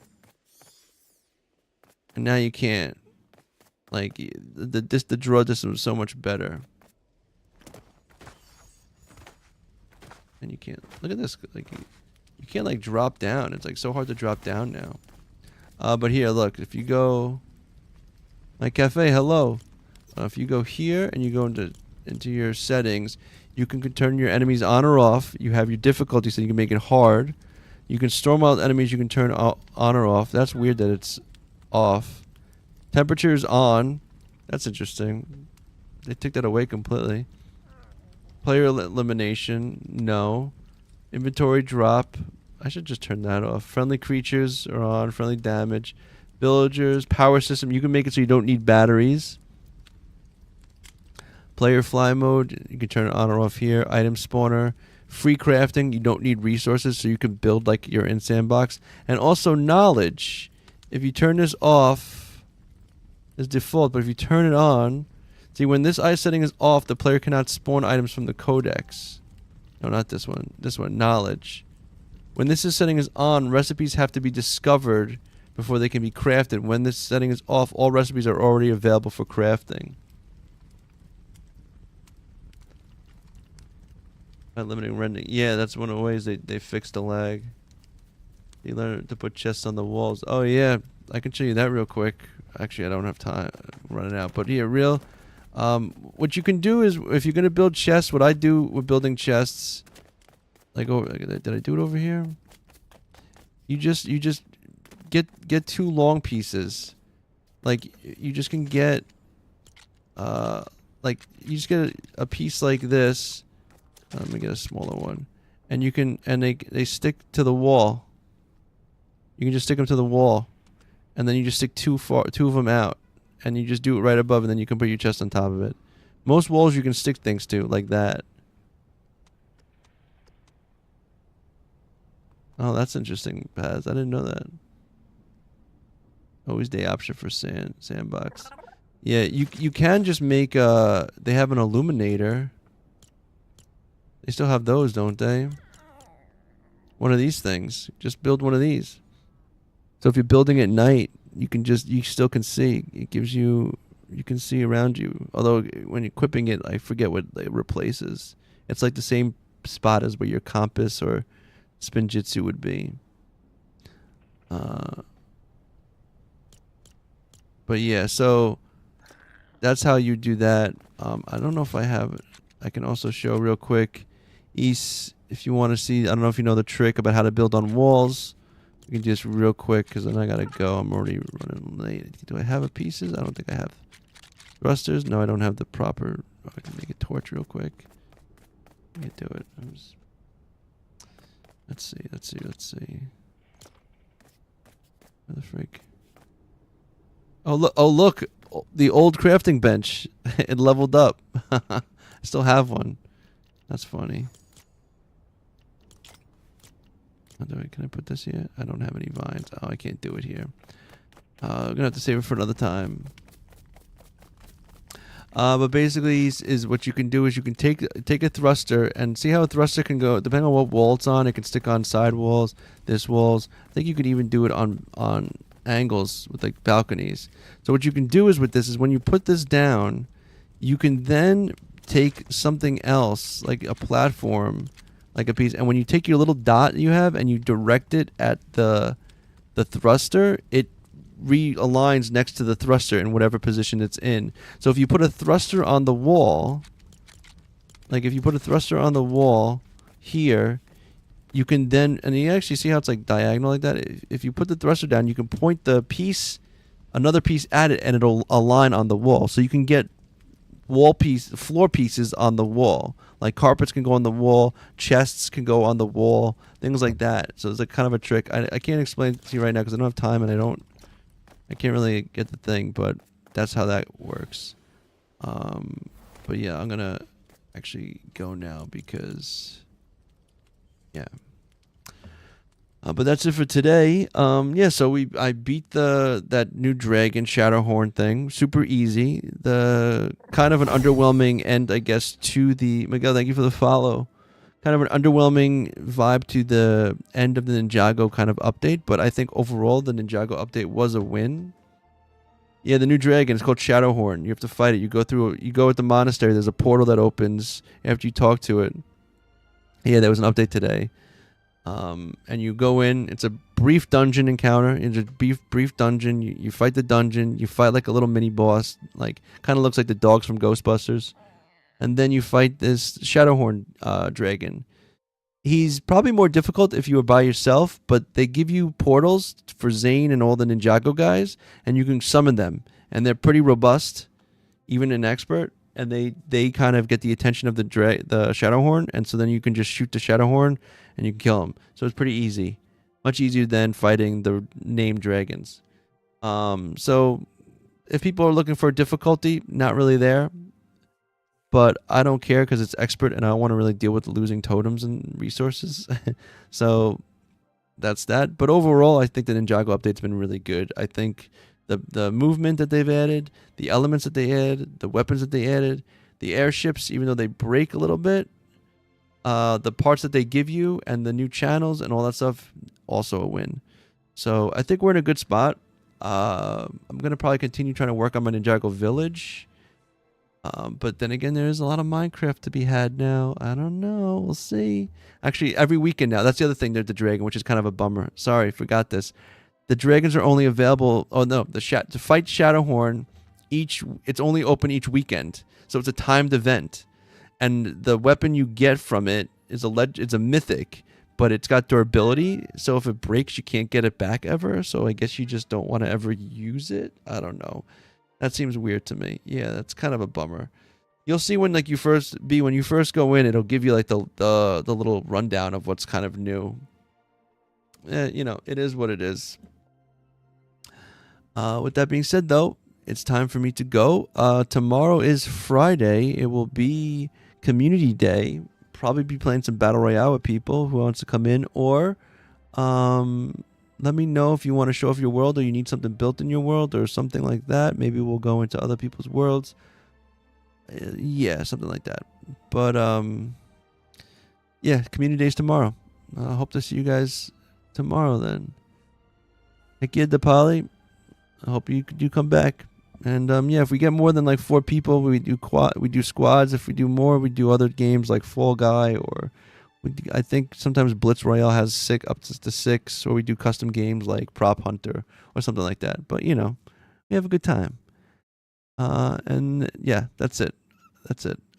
And now you can't. Like the draw distance was so much better. And you can't look at this. Like you can't like drop down. It's like so hard to drop down now. But here, look, if you go, my cafe, hello. If you go here and you go into your settings, you can turn your enemies on or off. You have your difficulty, so you can make it hard. You can storm out enemies. You can turn on or off. That's weird that it's off. Temperature is on. That's interesting. They took that away completely. Player elimination, no. Inventory drop. I should just turn that off. Friendly creatures are on. Friendly damage. Villagers. Power system. You can make it so you don't need batteries. Player fly mode. You can turn it on or off here. Item spawner. Free crafting. You don't need resources, so you can build like your in sandbox. And also knowledge. If you turn this off, it's default. But if you turn it on, see when this eye setting is off, the player cannot spawn items from the codex. No, not this one. This one. Knowledge. When this setting is on, recipes have to be discovered before they can be crafted. When this setting is off, all recipes are already available for crafting. By limiting rendering. Yeah, that's one of the ways they fixed the lag. You learn to put chests on the walls. Oh yeah, I can show you that real quick. Actually, I don't have time. I'm running out. But here, what you can do is, if you're going to build chests, what I do with building chests... Like, did I do it over here? You just get two long pieces. Like, you just can get, like, you just get a piece like this. Let me get a smaller one. And you can, and they stick to the wall. You can just stick them to the wall. And then you just stick two of them out. And you just do it right above, and then you can put your chest on top of it. Most walls you can stick things to, like that. Oh, that's interesting, Paz. I didn't know that. Always the option for sandbox. Yeah, you can just make they have an illuminator. They still have those, don't they? One of these things. Just build one of these. So if you're building at night, you still can see. It gives you can see around you. Although when equipping it, I forget what it replaces. It's like the same spot as where your compass or Spinjitzu would be. But yeah, so that's how you do that. I don't know if I have it. I can also show real quick. If you want to see, I don't know if you know the trick about how to build on walls. We can do this real quick because then I gotta go. I'm already running late. Do I have a pieces? I don't think I have thrusters. No, I don't have the proper. Oh, I can make a torch real quick. I can do it. Let's see. Where the frick? Oh look! The old crafting bench. It leveled up. I still have one. That's funny. Can I put this here? I don't have any vines. Oh, I can't do it here. I'm gonna have to save it for another time. But basically, is what you can do is you can take a thruster and see how a thruster can go. Depending on what wall it's on, it can stick on side walls, this walls. I think you could even do it on angles with like balconies. So what you can do is with this is when you put this down, you can then take something else like a platform, like a piece, and when you take your little dot you have and you direct it at the thruster, it realigns next to the thruster in whatever position it's in. So if you put a thruster on the wall, like if you put a thruster on the wall here, you can then, and you actually see how it's like diagonal like that. If you put the thruster down, you can point the piece, another piece at it, and it'll align on the wall. So you can get floor pieces on the wall. Like carpets can go on the wall, chests can go on the wall, things like that. So it's like kind of a trick. I can't explain it to you right now because I don't have time and I can't really get the thing, but that's how that works. But yeah, I'm gonna actually go now because, yeah. But that's it for today. Yeah, so I beat that new dragon Shadowhorn thing. Super easy. The kind of an underwhelming end, I guess, to the Miguel. Thank you for the follow. Kind of an underwhelming vibe to the end of the Ninjago kind of update, but I think overall the Ninjago update was a win. Yeah, the new dragon is called Shadowhorn. You have to fight it. You go at the monastery. There's a portal that opens after you talk to it. Yeah, there was an update today. And you go in. It's a brief dungeon encounter. It's a brief dungeon. You fight the dungeon. You fight like a little mini boss. Like kind of looks like the dogs from Ghostbusters. And then you fight this Shadowhorn dragon. He's probably more difficult if you were by yourself, but they give you portals for Zane and all the Ninjago guys, and you can summon them. And they're pretty robust, even an expert. And they kind of get the attention of the Shadowhorn, and so then you can just shoot the Shadowhorn and you can kill him. So it's pretty easy. Much easier than fighting the named dragons. So if people are looking for difficulty, not really there. But I don't care because it's expert and I don't want to really deal with losing totems and resources. So that's that. But overall, I think the Ninjago update's been really good. I think the movement that they've added, the elements that they added, the weapons that they added, the airships, even though they break a little bit, the parts that they give you and the new channels and all that stuff, also a win. So I think we're in a good spot. I'm going to probably continue trying to work on my Ninjago village. But then again, there's a lot of Minecraft to be had now. I don't know. We'll see. Actually, every weekend now. That's the other thing. There's the dragon, which is kind of a bummer. Sorry, forgot this. The dragons are only available. Oh no, to fight Shadowhorn, it's only open each weekend. So it's a timed event, and the weapon you get from it is it's a mythic, but it's got durability. So if it breaks, you can't get it back ever. So I guess you just don't want to ever use it. I don't know. That seems weird to me. Yeah, that's kind of a bummer. You'll see when when you first go in, it'll give you like the little rundown of what's kind of new. You know, it is what it is. With that being said, though, it's time for me to go. Tomorrow is Friday. It will be Community Day. Probably be playing some Battle Royale with people who wants to come in, or let me know if you want to show off your world or you need something built in your world or something like that. Maybe we'll go into other people's worlds. Yeah, something like that. But yeah, Community Day's tomorrow. I hope to see you guys tomorrow then. Akid Dapali, I hope you come back. And yeah, if we get more than like 4 people, we do squads. If we do more, we do other games like Fall Guy, or I think sometimes Blitz Royale has up to 6, or we do custom games like Prop Hunter or something like that. But you know, we have a good time. And yeah, that's it.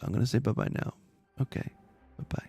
I'm gonna say bye-bye now. Okay, bye-bye.